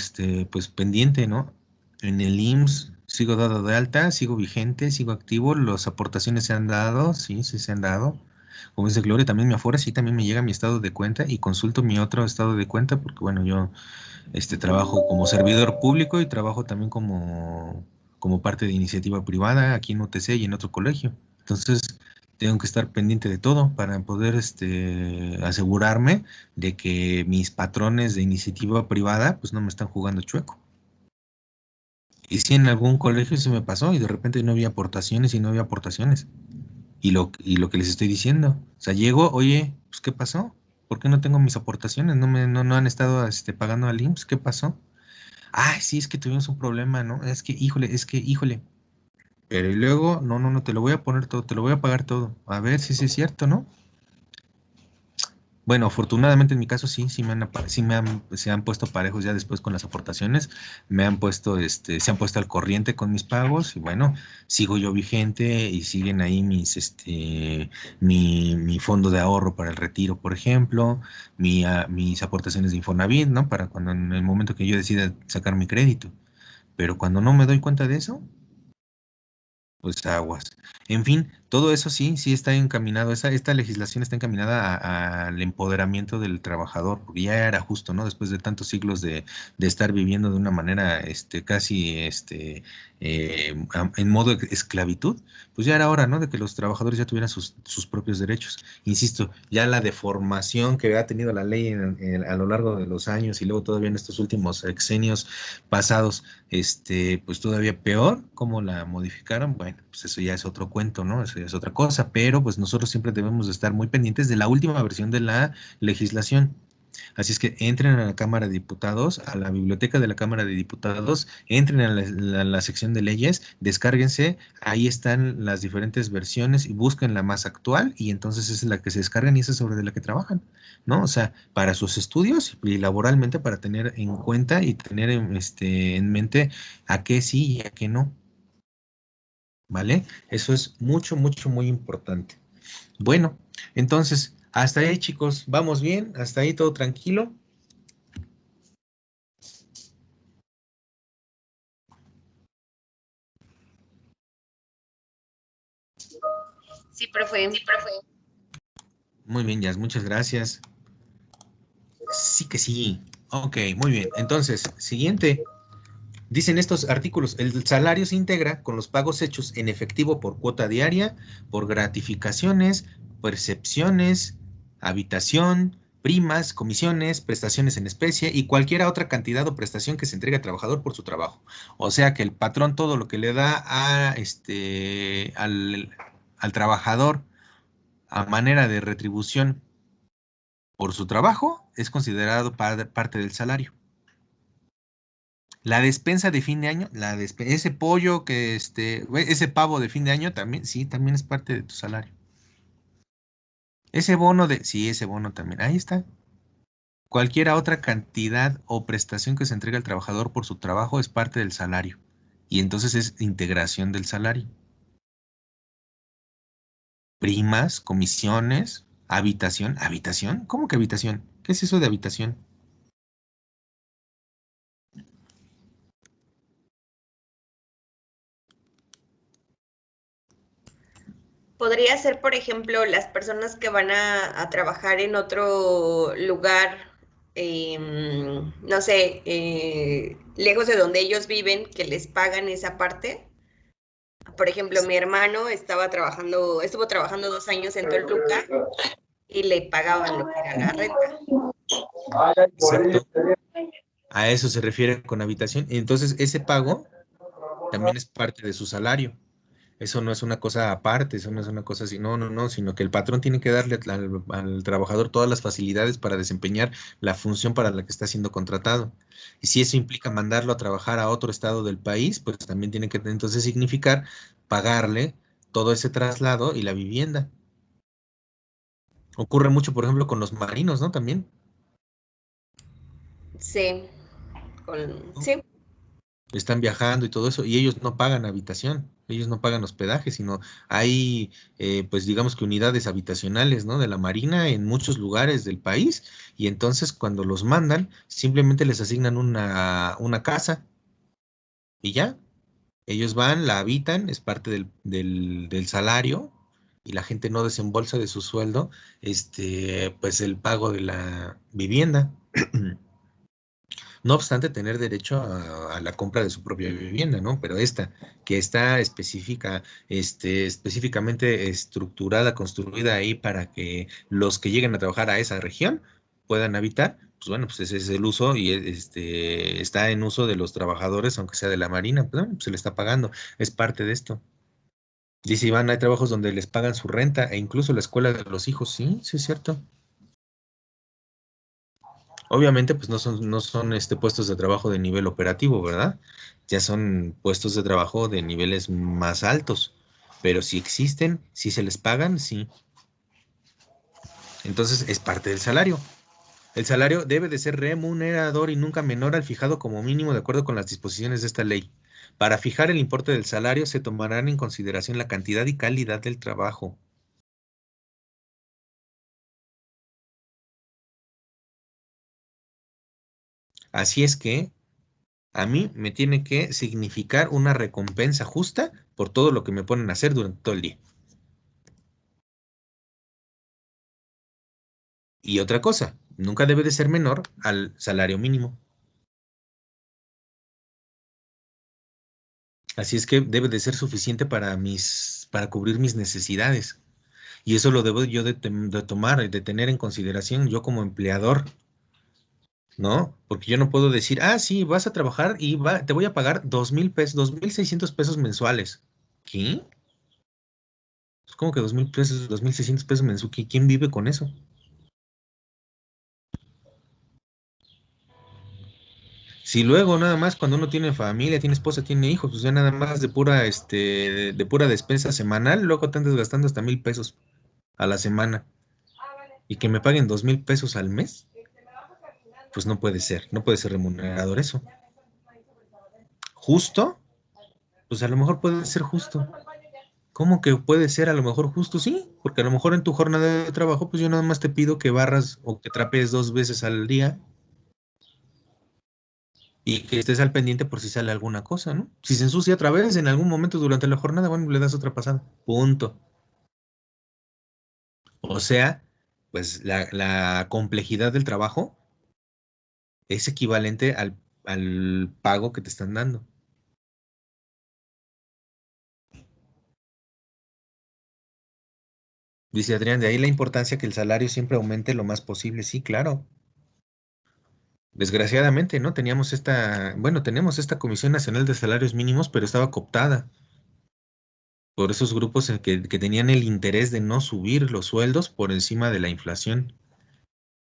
pues pendiente, ¿no? En el IMSS sigo dado de alta, sigo vigente, sigo activo, las aportaciones se han dado, sí, sí se han dado. Como dice Gloria, también me afuera, sí, también me llega mi estado de cuenta y consulto mi otro estado de cuenta porque, bueno, yo trabajo como servidor público y trabajo también como parte de iniciativa privada aquí en UTC y en otro colegio. Entonces, tengo que estar pendiente de todo para poder asegurarme de que mis patrones de iniciativa privada pues no me están jugando chueco. Y si en algún colegio se me pasó y de repente no había aportaciones y no había aportaciones. Y lo que les estoy diciendo, o sea, llego, oye, pues ¿qué pasó? ¿Por qué no tengo mis aportaciones? No han estado pagando al IMSS, ¿qué pasó? Sí, es que tuvimos un problema, ¿no? Híjole. Pero y luego, no, te lo voy a poner todo, te lo voy a pagar todo. A ver si es cierto, ¿no? Bueno, afortunadamente en mi caso sí se han puesto parejos ya después con las aportaciones, me han puesto, se han puesto al corriente con mis pagos y bueno, sigo yo vigente y siguen ahí mi fondo de ahorro para el retiro, por ejemplo, mis aportaciones de Infonavit, ¿no? Para cuando en el momento que yo decida sacar mi crédito. Pero cuando no me doy cuenta de eso, pues aguas. En fin, todo eso sí está encaminado, esta legislación está encaminada al empoderamiento del trabajador, porque ya era justo, ¿no? Después de tantos siglos de estar viviendo de una manera casi en modo de esclavitud, pues ya era hora, ¿no? De que los trabajadores ya tuvieran sus propios derechos. Insisto, ya la deformación que ha tenido la ley a lo largo de los años y luego todavía en estos últimos sexenios pasados, pues todavía peor, cómo la modificaron, bueno, pues eso ya es otro cuento, ¿no? Eso ya es otra cosa, pero pues nosotros siempre debemos de estar muy pendientes de la última versión de la legislación. Así es que entren a la Cámara de Diputados, a la biblioteca de la Cámara de Diputados, entren a la sección de leyes, descárguense, ahí están las diferentes versiones y busquen la más actual y entonces esa es la que se descargan y esa es sobre la que trabajan, ¿no? O sea, para sus estudios y laboralmente para tener en cuenta y tener en mente a qué sí y a qué no, ¿vale? Eso es mucho, mucho, muy importante. Bueno, entonces, hasta ahí, chicos, vamos bien, hasta ahí todo tranquilo. Sí, profe. Muy bien, Jazz, muchas gracias. Sí que sí. Ok, muy bien. Entonces, siguiente. Dicen estos artículos, el salario se integra con los pagos hechos en efectivo por cuota diaria, por gratificaciones, percepciones, habitación, primas, comisiones, prestaciones en especie y cualquier otra cantidad o prestación que se entregue al trabajador por su trabajo. O sea que el patrón todo lo que le da al trabajador a manera de retribución por su trabajo es considerado parte del salario. La despensa de fin de año, ese pollo ese pavo de fin de año también, sí, también es parte de tu salario. Sí, ese bono también, ahí está. Cualquier otra cantidad o prestación que se entrega al trabajador por su trabajo es parte del salario. Y entonces es integración del salario. primas, comisiones, habitación. ¿Habitación? ¿Cómo que habitación? ¿Qué es eso de habitación? Podría ser, por ejemplo, las personas que van a trabajar en otro lugar, no sé, lejos de donde ellos viven, que les pagan esa parte. Por ejemplo, mi hermano estuvo trabajando 2 años en Toluca y le pagaban lo que era la renta. Exacto. A eso se refiere con habitación. Entonces, ese pago también es parte de su salario. Eso no es una cosa aparte, eso no es una cosa así, no, sino que el patrón tiene que darle al trabajador todas las facilidades para desempeñar la función para la que está siendo contratado. Y si eso implica mandarlo a trabajar a otro estado del país, pues también tiene que entonces significar pagarle todo ese traslado y la vivienda. Ocurre mucho, por ejemplo, con los marinos, ¿no? También. Sí, sí. Están viajando y todo eso, y ellos no pagan habitación, ellos no pagan hospedaje, sino hay, pues digamos que unidades habitacionales, ¿no? De la Marina en muchos lugares del país, y entonces cuando los mandan, simplemente les asignan una casa y ya, ellos van, la habitan, es parte del salario, y la gente no desembolsa de su sueldo, pues el pago de la vivienda. No obstante tener derecho a la compra de su propia vivienda, ¿no? Pero esta, que está específicamente estructurada, construida ahí para que los que lleguen a trabajar a esa región puedan habitar, pues bueno, pues ese es el uso y está en uso de los trabajadores, aunque sea de la Marina, pues, bueno, pues se le está pagando, es parte de esto. Dice Iván, hay trabajos donde les pagan su renta e incluso la escuela de los hijos, sí, sí es cierto. Obviamente, pues no son puestos de trabajo de nivel operativo, ¿verdad? Ya son puestos de trabajo de niveles más altos. Pero si existen, si se les pagan, sí. Entonces es parte del salario. El salario debe de ser remunerador y nunca menor al fijado como mínimo de acuerdo con las disposiciones de esta ley. Para fijar el importe del salario se tomarán en consideración la cantidad y calidad del trabajo. Así es que a mí me tiene que significar una recompensa justa por todo lo que me ponen a hacer durante todo el día. Y otra cosa, nunca debe de ser menor al salario mínimo. Así es que debe de ser suficiente para cubrir mis necesidades. Y eso lo debo yo de tomar, de tener en consideración yo como empleador, ¿no? Porque yo no puedo decir, sí, vas a trabajar y te voy a pagar 2,000 pesos, 2,600 pesos mensuales. ¿Qué? Pues, ¿cómo que 2,000 pesos, 2,600 pesos mensuales? ¿Quién vive con eso? Si luego nada más cuando uno tiene familia, tiene esposa, tiene hijos, pues ya nada más de pura despensa semanal, luego te andas gastando hasta 1,000 pesos a la semana. Y que me paguen 2,000 pesos al mes, pues no puede ser remunerador eso. ¿Justo? Pues a lo mejor puede ser justo. ¿Cómo que puede ser a lo mejor justo? Sí, porque a lo mejor en tu jornada de trabajo, pues yo nada más te pido que barras o que trapees 2 veces al día y que estés al pendiente por si sale alguna cosa, ¿no? Si se ensucia otra vez en algún momento durante la jornada, bueno, le das otra pasada. Punto. O sea, pues la complejidad del trabajo es equivalente al pago que te están dando. Dice Adrián, de ahí la importancia que el salario siempre aumente lo más posible. Sí, claro. Desgraciadamente, ¿no? Tenemos esta Comisión Nacional de Salarios Mínimos, pero estaba cooptada por esos grupos que tenían el interés de no subir los sueldos por encima de la inflación,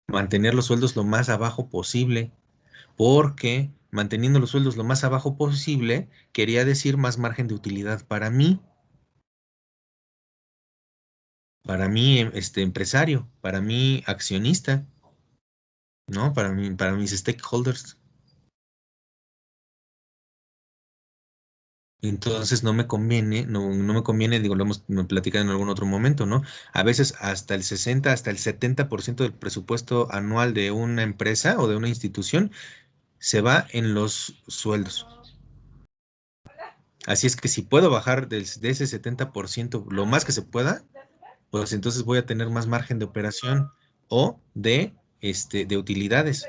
mantener los sueldos lo más abajo posible, porque manteniendo los sueldos lo más abajo posible quería decir más margen de utilidad para mí, empresario, para mí accionista, ¿no? Para mis stakeholders. Entonces no me conviene, no me conviene, digo, lo hemos platicado en algún otro momento, ¿no? A veces hasta el 60, hasta el 70% del presupuesto anual de una empresa o de una institución se va en los sueldos. Así es que si puedo bajar de ese 70% lo más que se pueda, pues entonces voy a tener más margen de operación o de utilidades.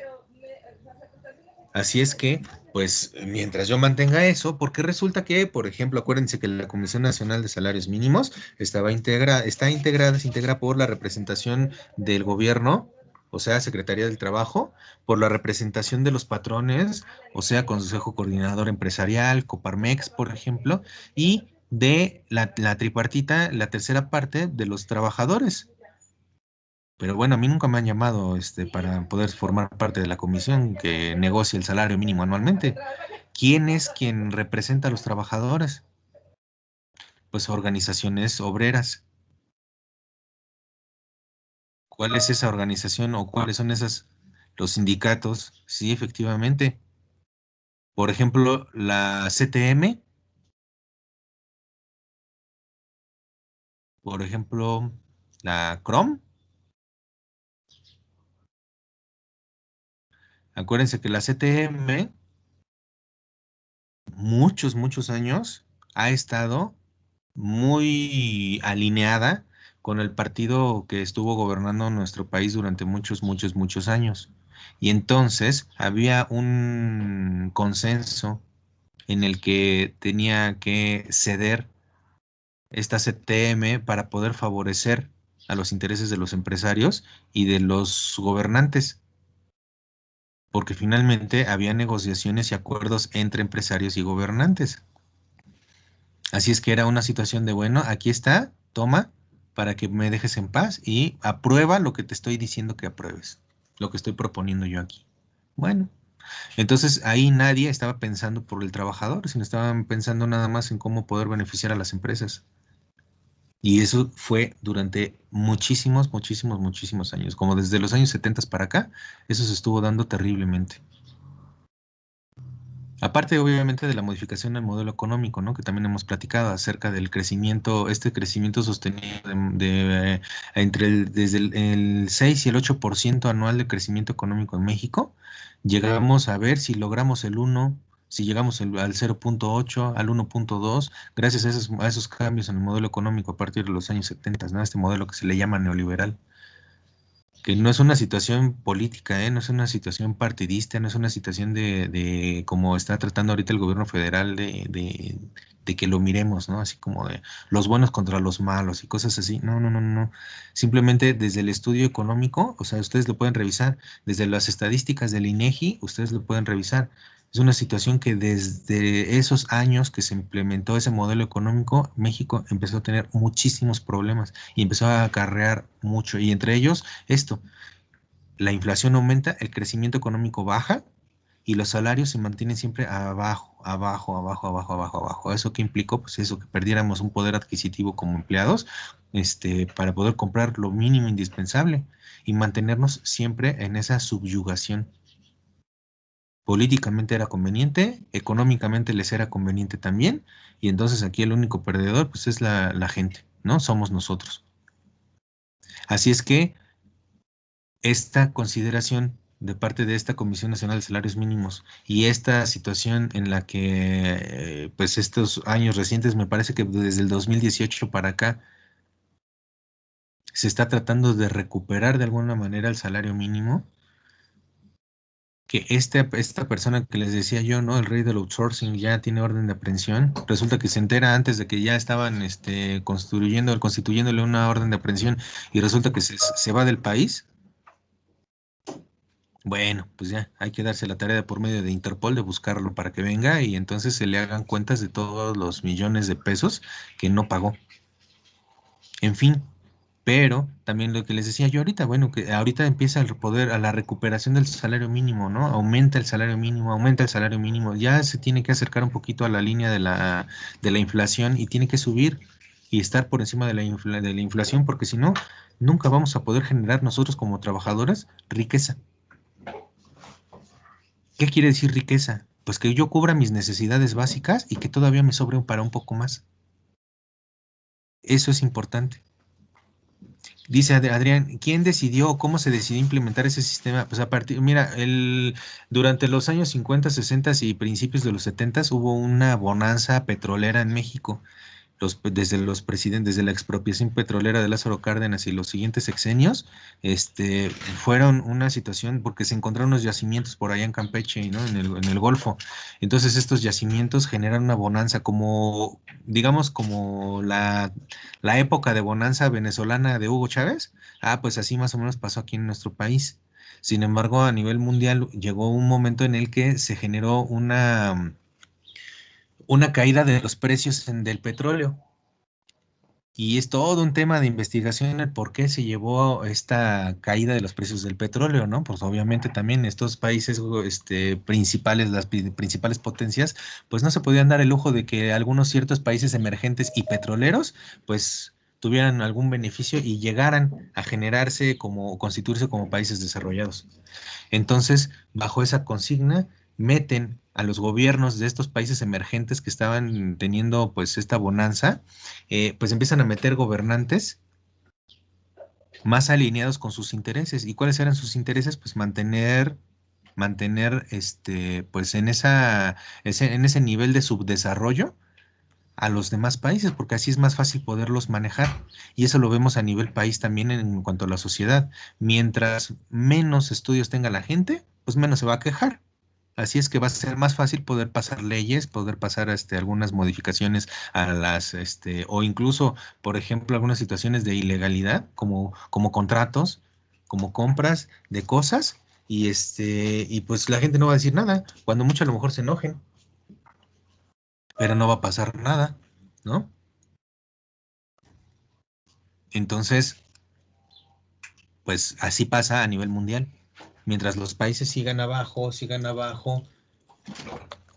Así es que, pues, mientras yo mantenga eso, porque resulta que, por ejemplo, acuérdense que la Comisión Nacional de Salarios Mínimos está integrada, se integra por la representación del gobierno, o sea, Secretaría del Trabajo, por la representación de los patrones, o sea, Consejo Coordinador Empresarial, Coparmex, por ejemplo, y de la tripartita, la tercera parte de los trabajadores. Pero bueno, a mí nunca me han llamado para poder formar parte de la comisión que negocia el salario mínimo anualmente. ¿Quién es quien representa a los trabajadores? Pues organizaciones obreras. ¿Cuál es esa organización o cuáles son los sindicatos? Sí, efectivamente. Por ejemplo, la CTM, por ejemplo, la CROM. Acuérdense que la CTM, muchos años, ha estado muy alineada con el partido que estuvo gobernando nuestro país durante muchos años. Y entonces había un consenso en el que tenía que ceder esta CTM para poder favorecer a los intereses de los empresarios y de los gobernantes, porque finalmente había negociaciones y acuerdos entre empresarios y gobernantes. Así es que era una situación de, bueno, aquí está, toma, para que me dejes en paz y aprueba lo que te estoy diciendo que apruebes, lo que estoy proponiendo yo aquí. Bueno, entonces ahí nadie estaba pensando por el trabajador, sino estaban pensando nada más en cómo poder beneficiar a las empresas. Y eso fue durante muchísimos años, como desde los años 70 para acá, eso se estuvo dando terriblemente. Aparte, obviamente, de la modificación del modelo económico, ¿no? Que también hemos platicado acerca del crecimiento, este crecimiento sostenido desde el 6 y el 8% anual de crecimiento económico en México. Llegamos a ver si logramos el 1, si llegamos al 0.8, al 1.2, gracias a esos cambios en el modelo económico a partir de los años 70, ¿no? Este modelo que se le llama neoliberal, que no es una situación política, no es una situación partidista, no es una situación de como está tratando ahorita el gobierno federal de que lo miremos, ¿no? Así como de los buenos contra los malos y cosas así. No. Simplemente desde el estudio económico, o sea, ustedes lo pueden revisar, desde las estadísticas del INEGI, ustedes lo pueden revisar. Es una situación que desde esos años que se implementó ese modelo económico, México empezó a tener muchísimos problemas y empezó a acarrear mucho, y entre ellos esto, la inflación aumenta, el crecimiento económico baja y los salarios se mantienen siempre abajo. ¿Eso qué implicó? Pues eso, que perdiéramos un poder adquisitivo como empleados, para poder comprar lo mínimo indispensable y mantenernos siempre en esa subyugación. Políticamente era conveniente, económicamente les era conveniente también, y entonces aquí el único perdedor pues es la gente, ¿no? Somos nosotros. Así es que esta consideración de parte de esta Comisión Nacional de Salarios Mínimos y esta situación en la que, pues estos años recientes, me parece que desde el 2018 para acá, se está tratando de recuperar de alguna manera el salario mínimo, que esta persona que les decía yo, ¿no? El rey del outsourcing ya tiene orden de aprehensión. Resulta que se entera antes de que ya estaban constituyéndole una orden de aprehensión y resulta que se va del país. Bueno, pues ya hay que darse la tarea de por medio de Interpol de buscarlo para que venga y entonces se le hagan cuentas de todos los millones de pesos que no pagó. En fin, pero también lo que les decía yo ahorita, bueno, que ahorita empieza el poder a la recuperación del salario mínimo, ¿no? Aumenta el salario mínimo, ya se tiene que acercar un poquito a la línea de la inflación y tiene que subir y estar por encima de la inflación, porque si no, nunca vamos a poder generar nosotros como trabajadores riqueza. ¿Qué quiere decir riqueza? Pues que yo cubra mis necesidades básicas y que todavía me sobre para un poco más. Eso es importante. Dice Adrián, ¿quién decidió o cómo se decidió implementar ese sistema? Pues a partir, mira, durante los años 50, 60 y principios de los 70 hubo una bonanza petrolera en México. Desde los presidentes, desde la expropiación petrolera de Lázaro Cárdenas y los siguientes sexenios, fueron una situación porque se encontraron unos yacimientos por allá en Campeche, ¿no? En el Golfo. Entonces estos yacimientos generan una bonanza como, digamos, como la época de bonanza venezolana de Hugo Chávez. Pues así más o menos pasó aquí en nuestro país. Sin embargo, a nivel mundial llegó un momento en el que se generó una caída de los precios del petróleo. Y es todo un tema de investigación el por qué se llevó esta caída de los precios del petróleo, ¿no? Pues obviamente también estos países principales, las principales potencias, pues no se podían dar el lujo de que algunos ciertos países emergentes y petroleros, pues tuvieran algún beneficio y llegaran a generarse como, constituirse como países desarrollados. Entonces, bajo esa consigna, meten a los gobiernos de estos países emergentes que estaban teniendo pues esta bonanza, pues empiezan a meter gobernantes más alineados con sus intereses. ¿Y cuáles eran sus intereses? Pues mantener pues en ese nivel de subdesarrollo a los demás países, porque así es más fácil poderlos manejar. Y eso lo vemos a nivel país también en cuanto a la sociedad. Mientras menos estudios tenga la gente, pues menos se va a quejar. Así es que va a ser más fácil poder pasar leyes, poder pasar algunas modificaciones a o incluso, por ejemplo, algunas situaciones de ilegalidad, como contratos, como compras de cosas, y pues la gente no va a decir nada, cuando mucho a lo mejor se enojen, pero no va a pasar nada, ¿no? Entonces, pues así pasa a nivel mundial. Mientras los países sigan abajo,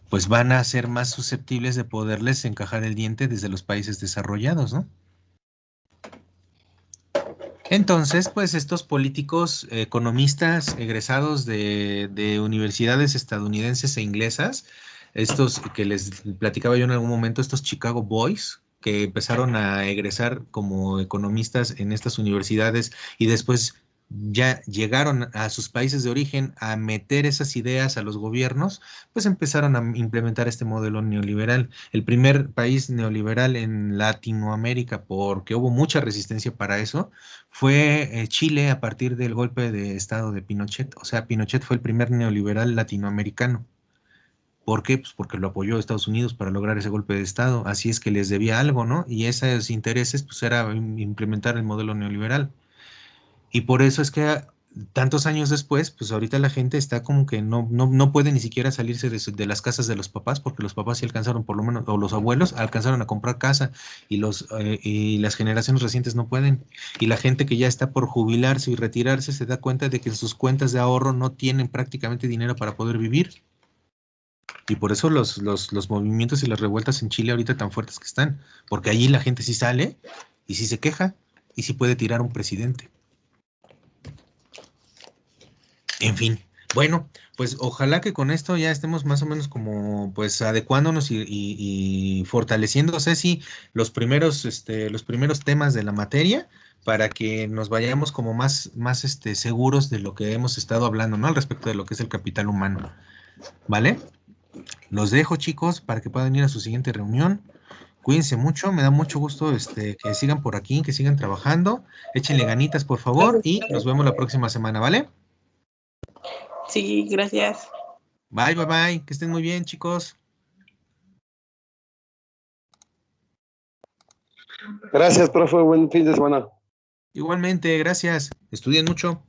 pues van a ser más susceptibles de poderles encajar el diente desde los países desarrollados, ¿no? Entonces, pues estos políticos economistas egresados de universidades estadounidenses e inglesas, estos que les platicaba yo en algún momento, estos Chicago Boys, que empezaron a egresar como economistas en estas universidades y después ya llegaron a sus países de origen a meter esas ideas a los gobiernos, pues empezaron a implementar este modelo neoliberal. El primer país neoliberal en Latinoamérica, porque hubo mucha resistencia para eso, fue Chile a partir del golpe de estado de Pinochet. O sea, Pinochet fue el primer neoliberal latinoamericano. ¿Por qué? Pues porque lo apoyó Estados Unidos para lograr ese golpe de estado. Así es que les debía algo, ¿no? Y esos intereses, pues era implementar el modelo neoliberal. Y por eso es que tantos años después, pues ahorita la gente está como que no puede ni siquiera salirse de las casas de los papás, porque los papás sí alcanzaron por lo menos, o los abuelos alcanzaron a comprar casa, y las generaciones recientes no pueden. Y la gente que ya está por jubilarse y retirarse se da cuenta de que en sus cuentas de ahorro no tienen prácticamente dinero para poder vivir. Y por eso los movimientos y las revueltas en Chile ahorita tan fuertes que están, porque allí la gente sí sale y sí se queja y sí puede tirar un presidente. En fin, bueno, pues ojalá que con esto ya estemos más o menos como pues adecuándonos y fortaleciendo, Ceci, los primeros temas de la materia para que nos vayamos como más seguros de lo que hemos estado hablando, ¿no? Al respecto de lo que es el capital humano, ¿vale? Los dejo, chicos, para que puedan ir a su siguiente reunión. Cuídense mucho, me da mucho gusto que sigan por aquí, que sigan trabajando. Échenle ganitas, por favor, y nos vemos la próxima semana, ¿vale? Sí, gracias. Bye, bye, bye. Que estén muy bien, chicos. Gracias, profe. Buen fin de semana. Igualmente, gracias. Estudien mucho.